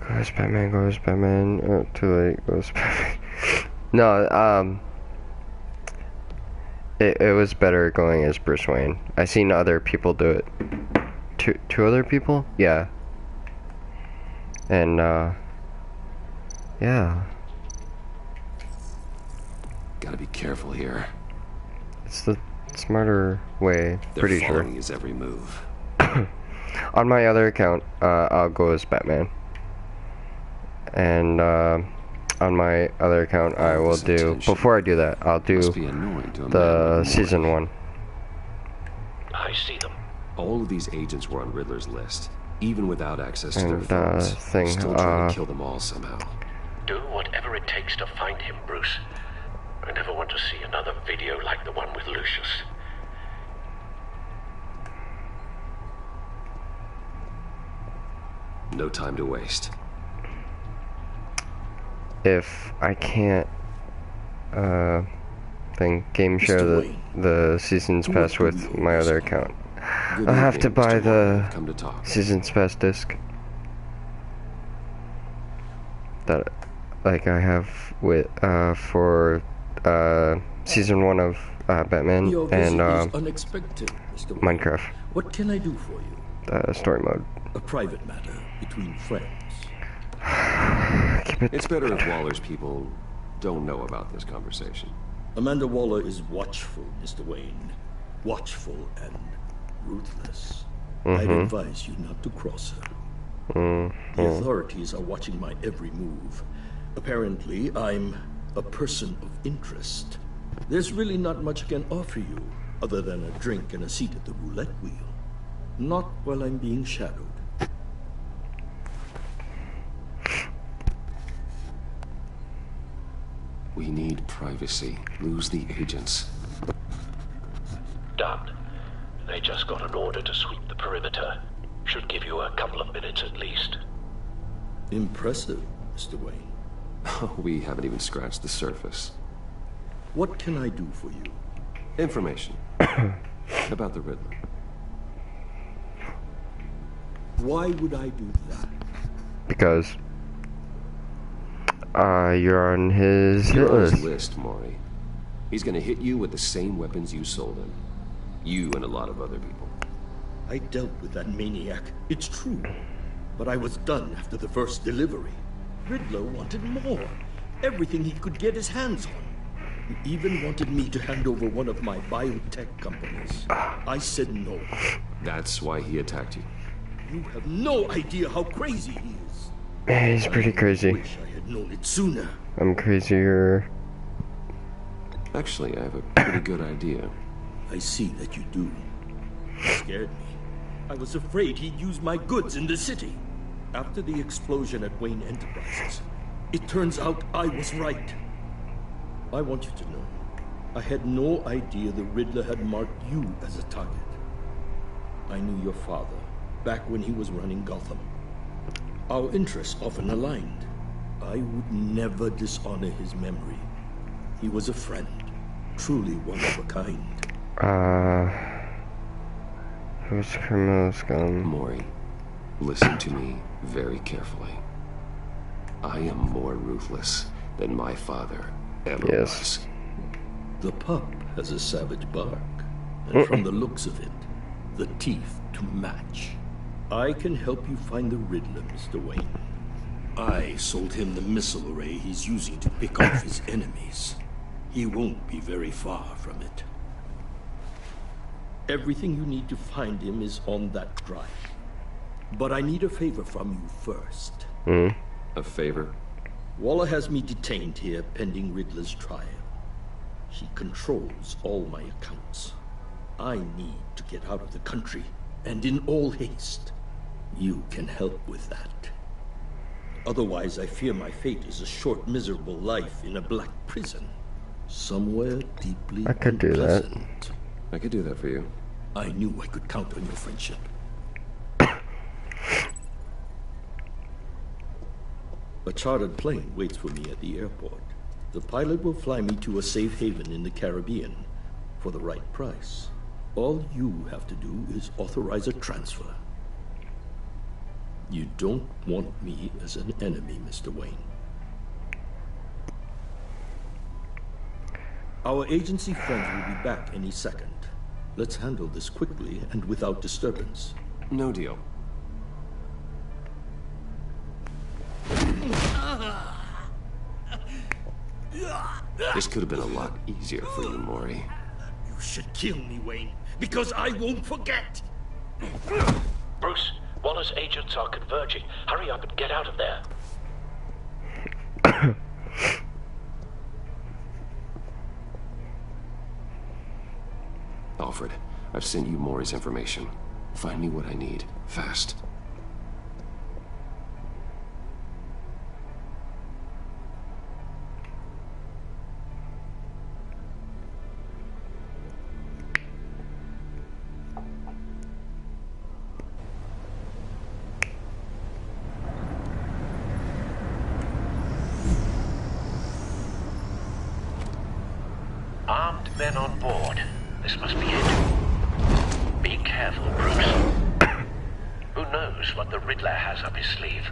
Goes Batman, goes Batman. Oh, too late, goes Batman. No, it was better going as Bruce Wayne. I seen other people do it. Two other people? Yeah. And, yeah. Gotta be careful here. It's the smarter way, pretty sure. They're following his every move. On my other account, I'll go as Batman. And, on my other account, I will do... Before I do that, I'll do the Season 1. I see them. All of these agents were on Riddler's list. Even without access to their phones. Still trying to kill them all somehow. Do whatever it takes to find him, Bruce. I never want to see another video like the one with Lucius. No time to waste. If I can't, game share the Seasons Pass with my other account, I'll have to buy the Seasons Pass disc that, like, I have with for Season 1 of Batman and unexpected, Mr. Minecraft. What can I do for you? Story mode. A private matter between friends. It's better if Waller's people don't know about this conversation. Amanda Waller is watchful, Mr. Wayne. Watchful and ruthless. I'd advise you not to cross her. The authorities are watching my every move. Apparently, I'm a person of interest. There's really not much I can offer you, other than a drink and a seat at the roulette wheel. Not while I'm being shadowed. We need privacy. Lose the agents. Done. They just got an order to sweep the perimeter. Should give you a couple of minutes at least. Impressive, Mr. Wayne. We haven't even scratched the surface. What can I do for you? Information. About the Riddler. Why would I do that? Because you're on his hit list, Maury. He's gonna hit you with the same weapons you sold him. You and a lot of other people. I dealt with that maniac, it's true. But I was done after the first delivery. Riddler wanted more. Everything he could get his hands on. He even wanted me to hand over one of my biotech companies. I said no. That's why he attacked you. You have no idea how crazy he is. Yeah, he's pretty crazy. I wish I had known it sooner. I'm crazier. Actually, I have a pretty good idea. I see that you do. It scared me. I was afraid he'd use my goods in the city. After the explosion at Wayne Enterprises, it turns out I was right. I want you to know, I had no idea the Riddler had marked you as a target. I knew your father back when he was running Gotham. Our interests often aligned. I would never dishonor his memory. He was a friend, truly one of a kind. Who's the criminal scum? Maury, listen to me very carefully. I am more ruthless than my father ever was. The pup has a savage bark, and from the looks of it, the teeth to match. I can help you find the Riddler, Mr. Wayne. I sold him the missile array he's using to pick off his enemies. He won't be very far from it. Everything you need to find him is on that drive. But I need a favor from you first. A favor? Waller has me detained here pending Riddler's trial. He controls all my accounts. I need to get out of the country, and in all haste. You can help with that. Otherwise, I fear my fate is a short, miserable life in a black prison. Somewhere deeply I could do that. I could do that for you. I knew I could count on your friendship. A chartered plane waits for me at the airport. The pilot will fly me to a safe haven in the Caribbean for the right price. All you have to do is authorize a transfer. You don't want me as an enemy, Mr. Wayne. Our agency friends will be back any second. Let's handle this quickly and without disturbance. No deal. This could have been a lot easier for you, Maury. You should kill me, Wayne, because I won't forget. Bruce, Waller's agents are converging. Hurry up and get out of there. Alfred, I've sent you Maury's information. Find me what I need, fast. Armed men on board. This must be it. Be careful, Bruce. Who knows what the Riddler has up his sleeve?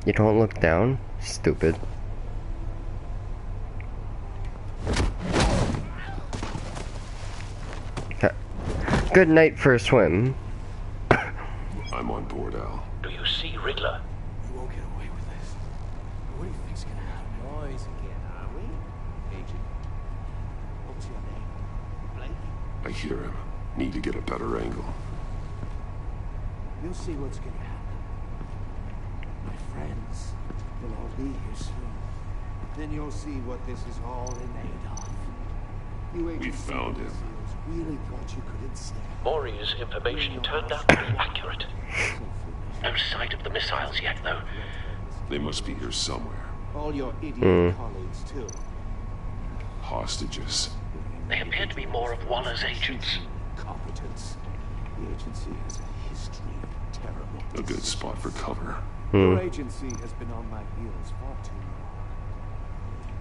You don't look down? Stupid. Good night for a swim. I'm on board, Al. Do you see Riddler? We won't get away with this. What do you think's gonna happen? Boys again, are we? Agent. What's your name? Blake? I hear him. Need to get a better angle. You'll see what's gonna happen. My friends will all be here soon. Then you'll see what this is all made of. You We found him. really thought you could instead. Maury's information turned out to be accurate. No sight of the missiles yet, though. They must be here somewhere. All your idiot colleagues, too. Hostages. They appear to be more of Waller's agents. Competence. The agency has a history of terrible. A good spot for cover. Your agency has been on my heels far too long.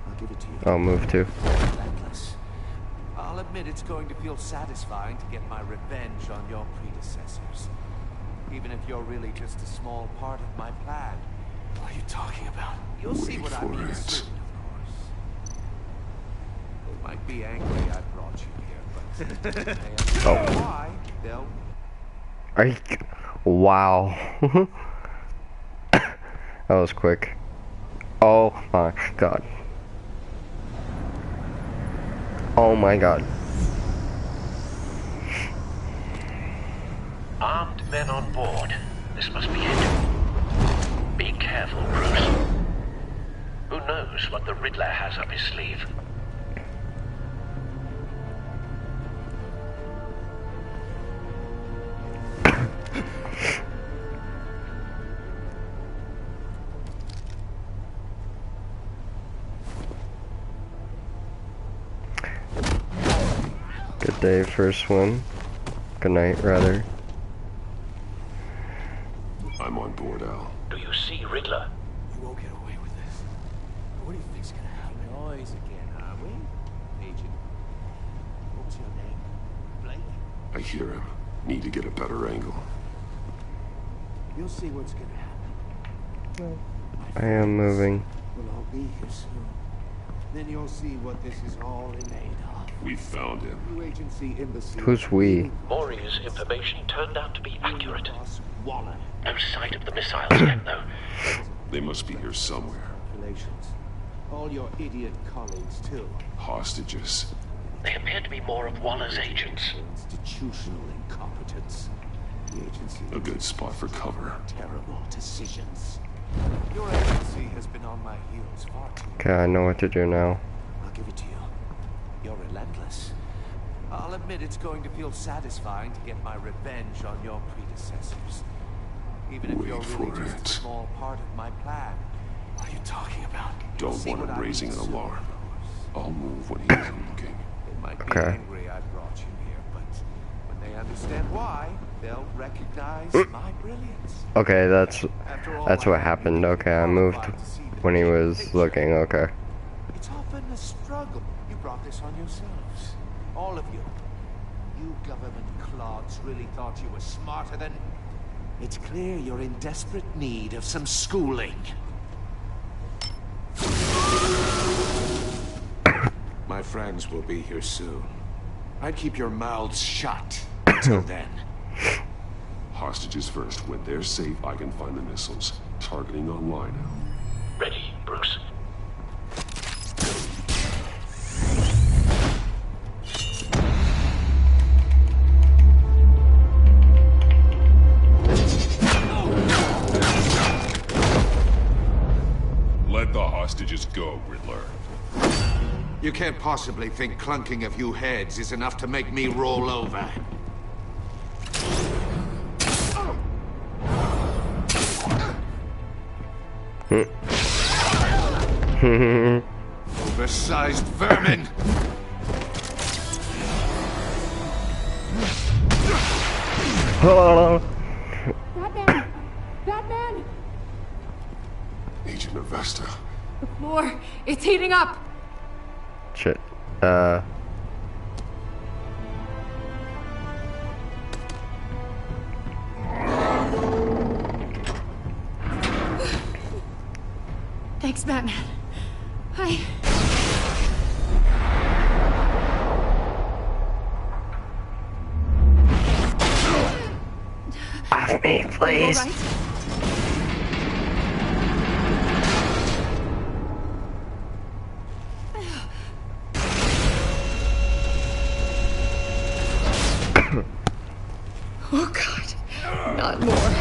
I'll give it to you. I'll move too. Reckless. I'll admit it's going to feel satisfying to get my revenge on your predecessors. Even if you're really just a small part of my plan. What are you talking about? You'll see what I mean soon, of course. They might be angry I brought you here, but they why they'll... Are you... Wow. That was quick. Oh my god. Oh my god. Armed men on board. This must be it. Be careful, Bruce. Who knows what the Riddler has up his sleeve? Good day, first one. Good night, rather. I'm on board, Al. Do you see Riddler? You won't get away with this. What do you think's gonna happen? Noise again, are we? Agent. What was your name? Blake? I hear him. Need to get a better angle. You'll see what's gonna happen. I am moving. We'll all be here soon. Then you'll see what this is all made of. We found him. New agency imbecile. Who's we? Maury's information turned out to be accurate. No sight of the missiles yet, though. They must be here somewhere. Relations. All your idiot colleagues, too. Hostages. They appear to be more of Waller's agents. Institutional incompetence. The agency. A good spot for cover. Terrible decisions. Your agency has been on my heels far too long. Okay, I know what to do now. I'll give it to you. You're relentless. I'll admit it's going to feel satisfying to get my revenge on your predecessors. Even if you're really just a small part of my plan. What are you talking about? Don't want him raising an alarm. I'll move when he isn't looking. They might be angry I brought you here, but when they understand why, they'll recognize my brilliance. Okay, that's what happened. Okay, I moved when he was looking. Okay. It's often a struggle. You brought this on yourselves. All of you. You government clods really thought you were smarter than... It's clear you're in desperate need of some schooling. My friends will be here soon. I'd keep your mouths shut until then. Hostages first. When they're safe, I can find the missiles. Targeting online now. Ready, Bruce. Let the hostages go, Riddler. You can't possibly think clunking a few heads is enough to make me roll over. Oversized vermin! Batman! Batman! Agent Avesta. The floor, it's heating up! Shit. Thanks, Batman. Off me, please. All right? Oh, God. Not more.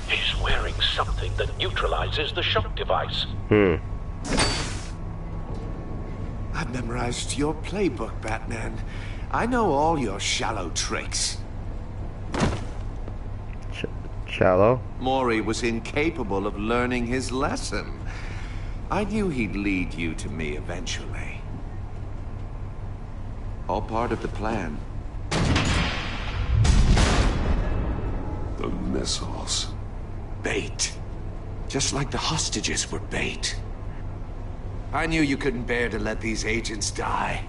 He's wearing something that neutralizes the shock device. I've memorized your playbook, Batman. I know all your shallow tricks. Shallow? Maury was incapable of learning his lesson. I knew he'd lead you to me eventually. All part of the plan. The missiles. Bait. Just like the hostages were bait. I knew you couldn't bear to let these agents die.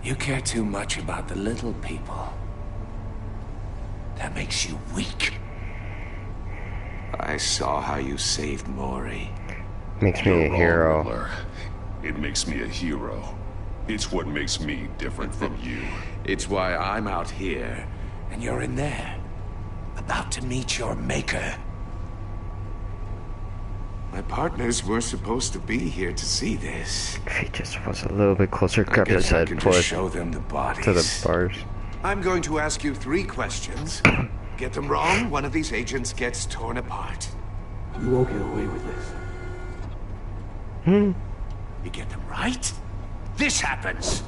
You care too much about the little people. That makes you weak. I saw how you saved Maury. Makes me a hero. Riddler. It makes me a hero. It's what makes me different from you. It's why I'm out here, and you're in there, about to meet your maker. My partners were supposed to be here to see this. If he just was a little bit closer, grab his head, pull it show them the bodies. to the bars. I'm going to ask you 3 questions. Get them wrong, one of these agents gets torn apart. You won't get away with this. You get them right, this happens.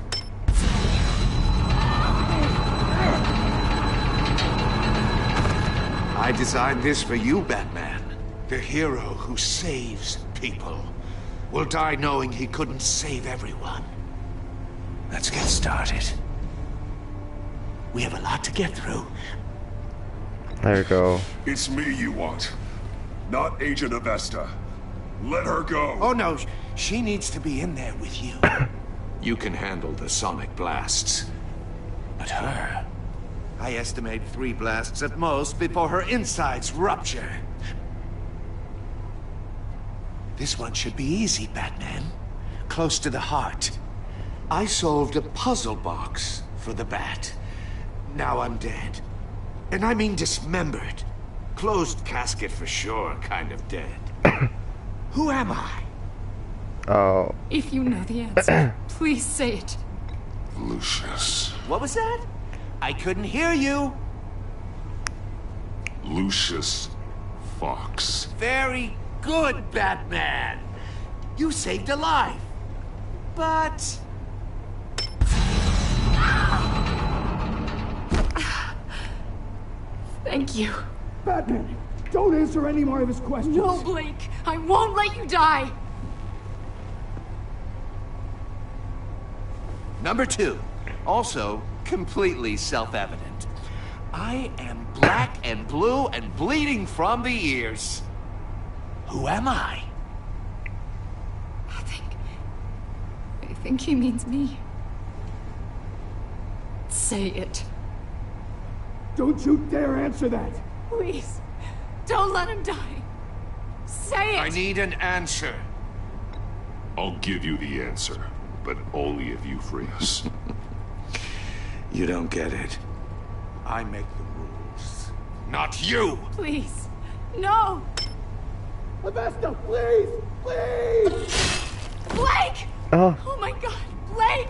I designed this for you, Batman. The hero who saves people will die knowing he couldn't save everyone. Let's get started. We have a lot to get through. There you go. It's me you want, not Agent Avesta. Let her go. Oh no, she needs to be in there with you. You can handle the sonic blasts. But her, I estimate 3 blasts at most before her insides rupture. This one should be easy, Batman. Close to the heart. I solved a puzzle box for the Bat. Now I'm dead. And I mean dismembered. Closed casket for sure, kind of dead. Who am I? Oh. If you know the answer, please say it. Lucius. What was that? I couldn't hear you. Lucius Fox. Very good, Batman. You saved a life. But... Thank you. Batman, don't answer any more of his questions. No, Blake. I won't let you die. Number 2. Also, completely self-evident. I am black and blue and bleeding from the ears. Who am I? I think he means me. Say it. Don't you dare answer that! Please, don't let him die. Say it! I need an answer. I'll give you the answer, but only if you free us. You don't get it. I make the rules, not you! Please, no! Avesta, please! Please! Blake! Oh my god, Blake!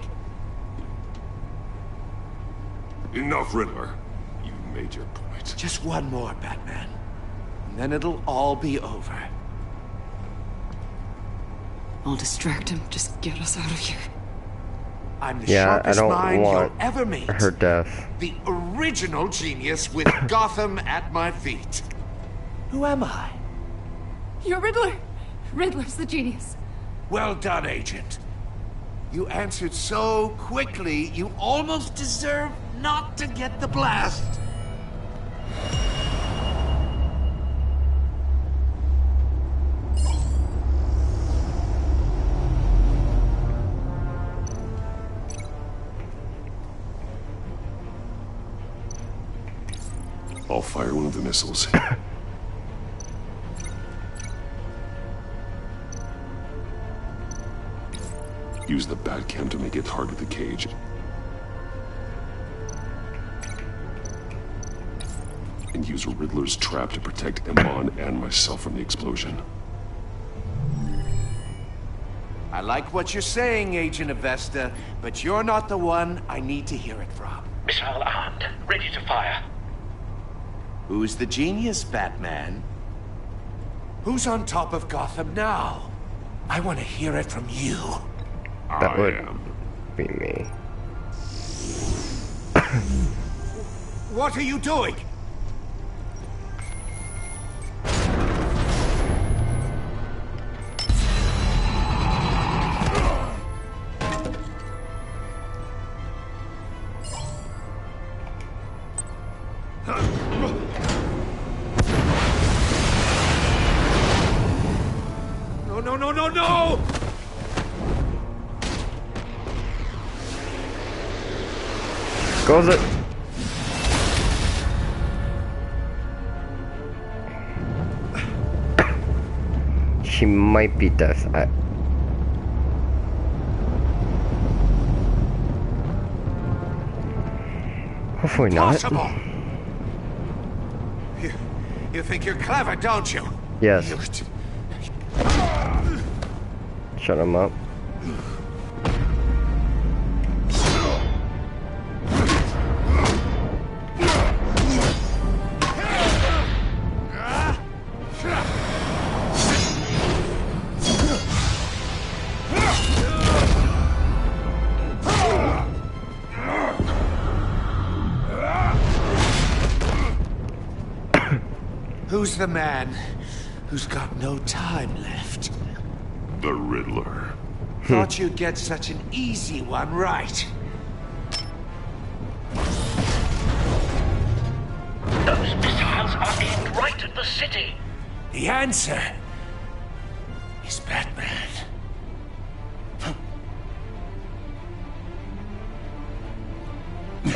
Enough, Riddler. You made your point. Just one more, Batman. And then it'll all be over. I'll distract him. Just get us out of here. I'm the I sharpest don't mind want you'll ever meet. her death. The original genius with Gotham at my feet. Who am I? You're Riddler. Riddler's the genius. Well done, Agent. You answered so quickly, you almost deserve not to get the blast. I'll fire one of the missiles. Use the Batcam to make it hard with the cage. And use Riddler's trap to protect Iman and myself from the explosion. I like what you're saying, Agent Avesta, but you're not the one I need to hear it from. Missile armed, ready to fire. Who's the genius, Batman? Who's on top of Gotham now? I want to hear it from you. That would be me. What are you doing? No! Goes it. She might be death. Hopefully not. Impossible. You think you're clever, don't you? Yes. Shut him up. Who's the man who's got no time left? The Riddler. Thought you'd get such an easy one right. Those missiles are aimed right at the city. The answer is Batman.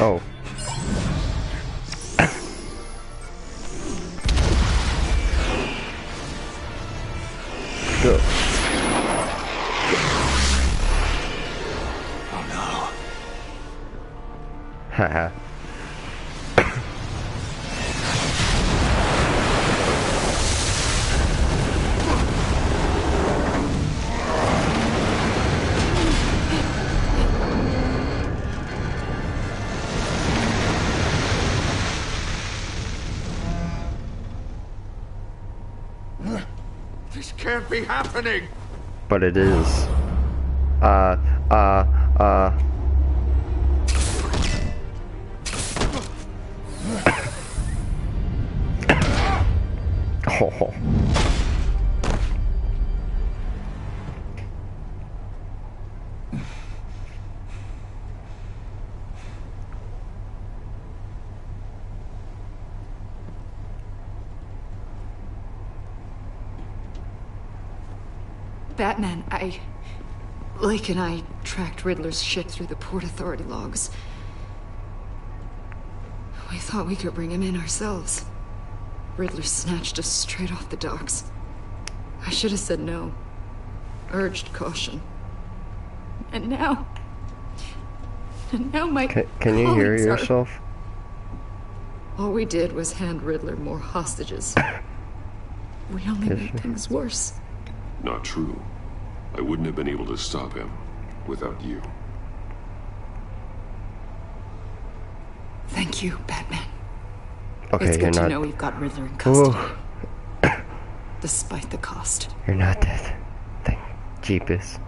Oh. Go. Oh no. Haha. This can't be happening. But it is. Oh. Batman, Lake and I tracked Riddler's ship through the Port Authority logs. We thought we could bring him in ourselves. Riddler snatched us straight off the docks. I should have said no. Urged caution. And now my Can you hear yourself? All we did was hand Riddler more hostages. We only made things worse. Not true. I wouldn't have been able to stop him without you. Thank you, Batman. Okay, it's good you're to not... know we've got Riddler in custody. Despite the cost. You're not dead. Thank Jeepus.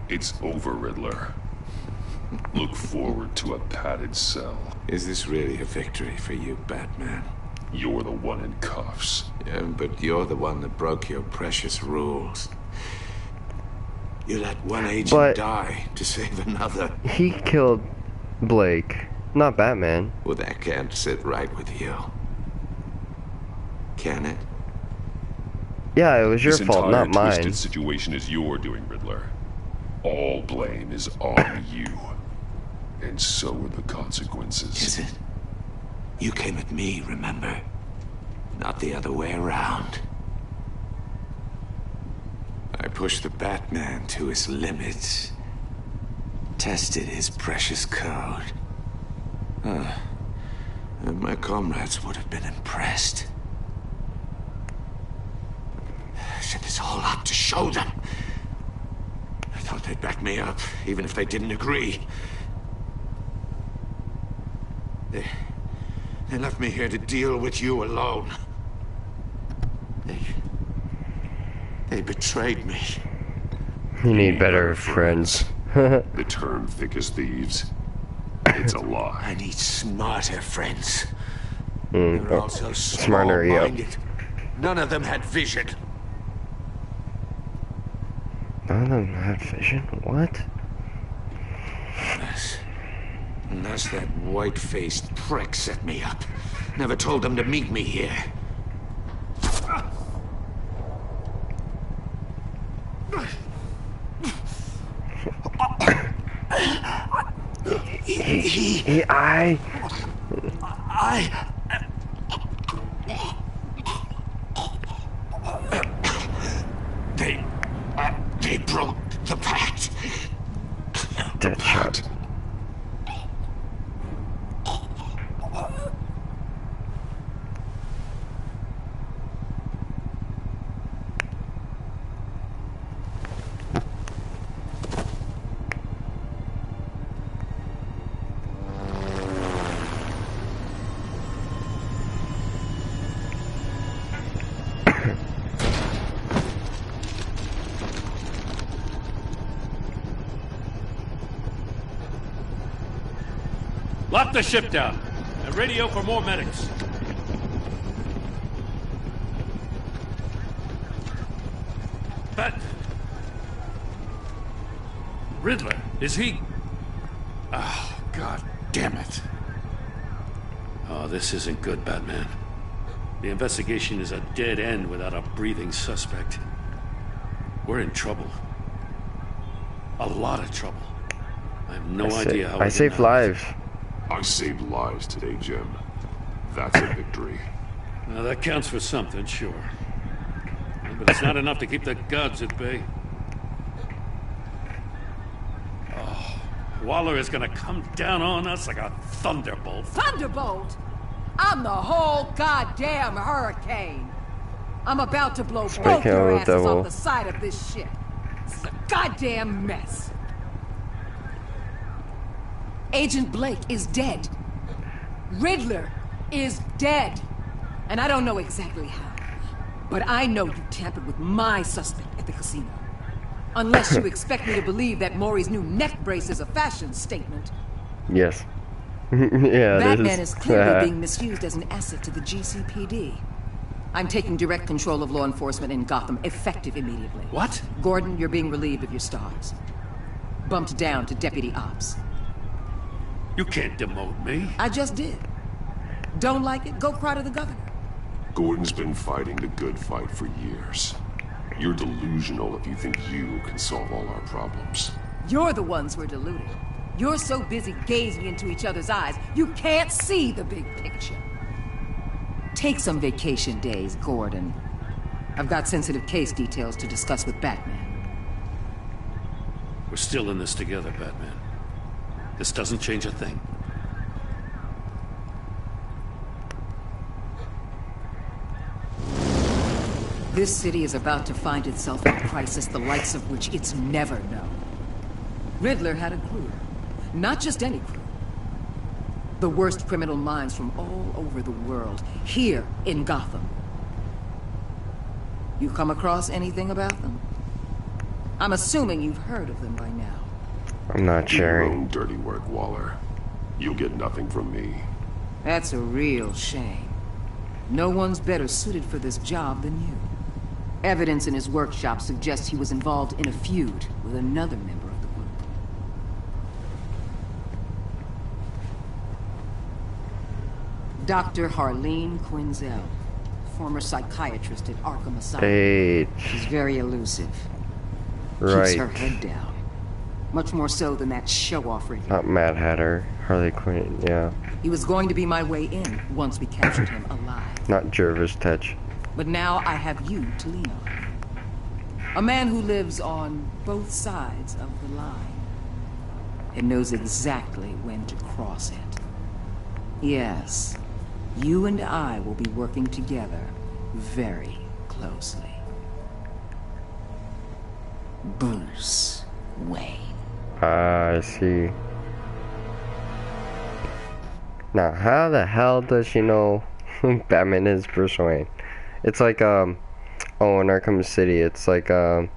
It's over, Riddler. Look forward to a padded cell. Is this really a victory for you, Batman? You're the one in cuffs. Yeah, but you're the one that broke your precious rules. You let one agent die to save another. He killed Blake, not Batman. Well, that can't sit right with you. Can it? Yeah, it was your fault, not mine. This entire twisted situation is your doing, Riddler. All blame is on you. And so are the consequences. Is it? You came at me, remember? Not the other way around. I pushed the Batman to his limits. Tested his precious code. And my comrades would have been impressed. I set this all up to show them. I thought they'd back me up, even if they didn't agree. They left me here to deal with you alone. They betrayed me. You need better friends. The term thick as thieves. It's a lie. I need smarter friends. They're all so smarter, yep. None of them had vision. None of them had vision? What? Unless that white-faced prick set me up. Never told them to meet me here. Lock the ship down. And radio for more medics. But... Riddler, is he... Oh, God damn it. Oh, this isn't good, Batman. The investigation is a dead end without a breathing suspect. We're in trouble. A lot of trouble. I have no idea how I saved lives. I saved lives today, Jim. That's a victory. Now, that counts for something, sure. But it's not enough to keep the gods at bay. Oh, Waller is gonna come down on us like a thunderbolt. Thunderbolt? I'm the whole goddamn hurricane. I'm about to blow both your asses off the side of this ship. This is a goddamn mess. Agent Blake is dead. Riddler is dead. And I don't know exactly how. But I know you tampered with my suspect at the casino. Unless you expect me to believe that Maury's new neck brace is a fashion statement. Yes. Yeah, Batman is clearly being misused as an asset to the GCPD. I'm taking direct control of law enforcement in Gotham, effective immediately. What? Gordon, you're being relieved of your stars. Bumped down to Deputy Ops. You can't demote me. I just did. Don't like it? Go cry to the governor. Gordon's been fighting the good fight for years. You're delusional if you think you can solve all our problems. You're the ones who are deluded. You're so busy gazing into each other's eyes, you can't see the big picture. Take some vacation days, Gordon. I've got sensitive case details to discuss with Batman. We're still in this together, Batman. This doesn't change a thing. This city is about to find itself in a crisis the likes of which it's never known. Riddler had a crew. Not just any crew. The worst criminal minds from all over the world, here in Gotham. You come across anything about them? I'm assuming you've heard of them by now. I'm not sharing. Your own dirty work, Waller. You'll get nothing from me. That's a real shame. No one's better suited for this job than you. Evidence in his workshop suggests he was involved in a feud with another member of the group. Dr. Harleen Quinzel, former psychiatrist at Arkham Asylum. She's very elusive. Right. Keeps her head down. Much more so than that show-off review. Not Mad Hatter. Harley Quinn, yeah. He was going to be my way in once we captured him alive. Not Jervis Tetch. But now I have you to lean on. A man who lives on both sides of the line. And knows exactly when to cross it. Yes, you and I will be working together very closely. Bruce Wayne. I see. Now, how the hell does she know Batman is Bruce Wayne? It's like, oh, in Arkham City, it's like, hang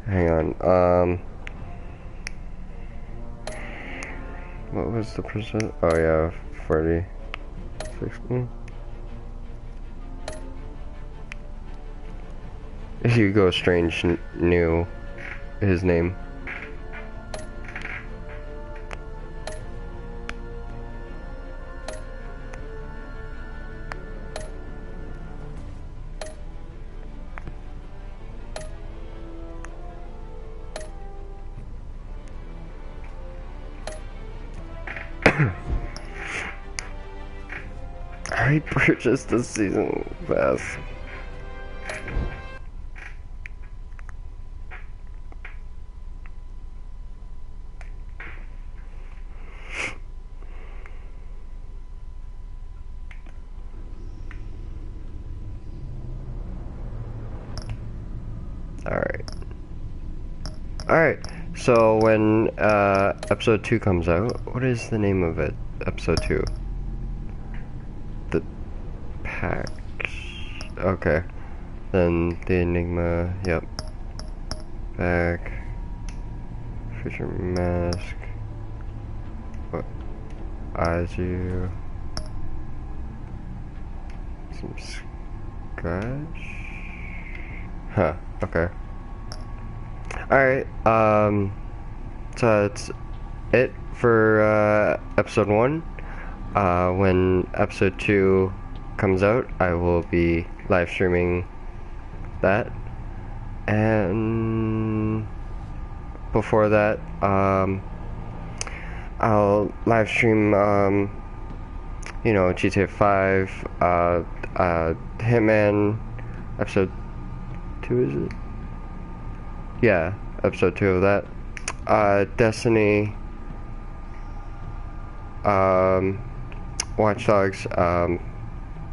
on, what was the percent? Oh yeah, 40, 60. Hugo Strange knew his name. I purchased the season pass. Alright, so when episode 2 comes out, what is the name of it? Episode 2. The Pact. Okay. Then the Enigma, yep. Back. Future mask. What eyes you? Some scratch? Huh, okay. Alright, so that's it for episode 1. When episode 2 comes out, I will be live streaming that. And before that, I'll live stream, you know, GTA 5, Hitman, episode 2, is it? Yeah, episode 2 of that. Destiny, Watch Dogs,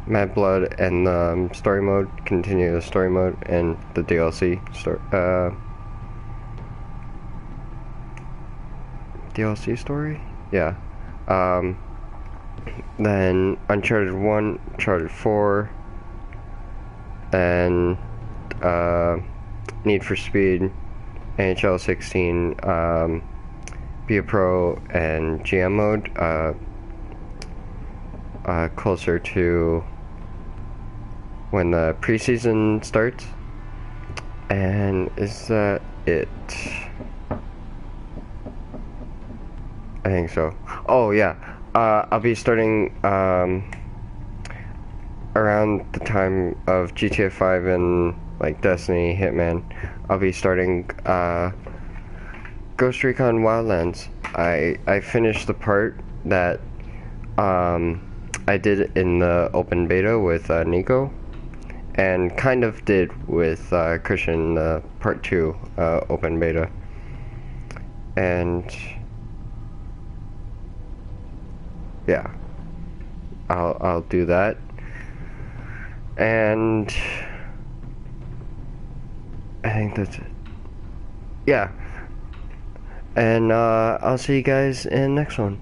Mad Blood, and story mode, continue the story mode, and the DLC DLC story? Yeah. Then Uncharted 1, Uncharted 4, and Need for Speed, NHL 16, Be a Pro, and GM mode, closer to when the preseason starts. And is that it? I think so. Oh yeah, I'll be starting around the time of GTA 5 and like Destiny, Hitman. I'll be starting Ghost Recon Wildlands. I finished the part that I did in the open beta with Nico, and kind of did with Christian, part 2 open beta. And yeah, I'll do that. And I think that's it. Yeah. And I'll see you guys in the next one.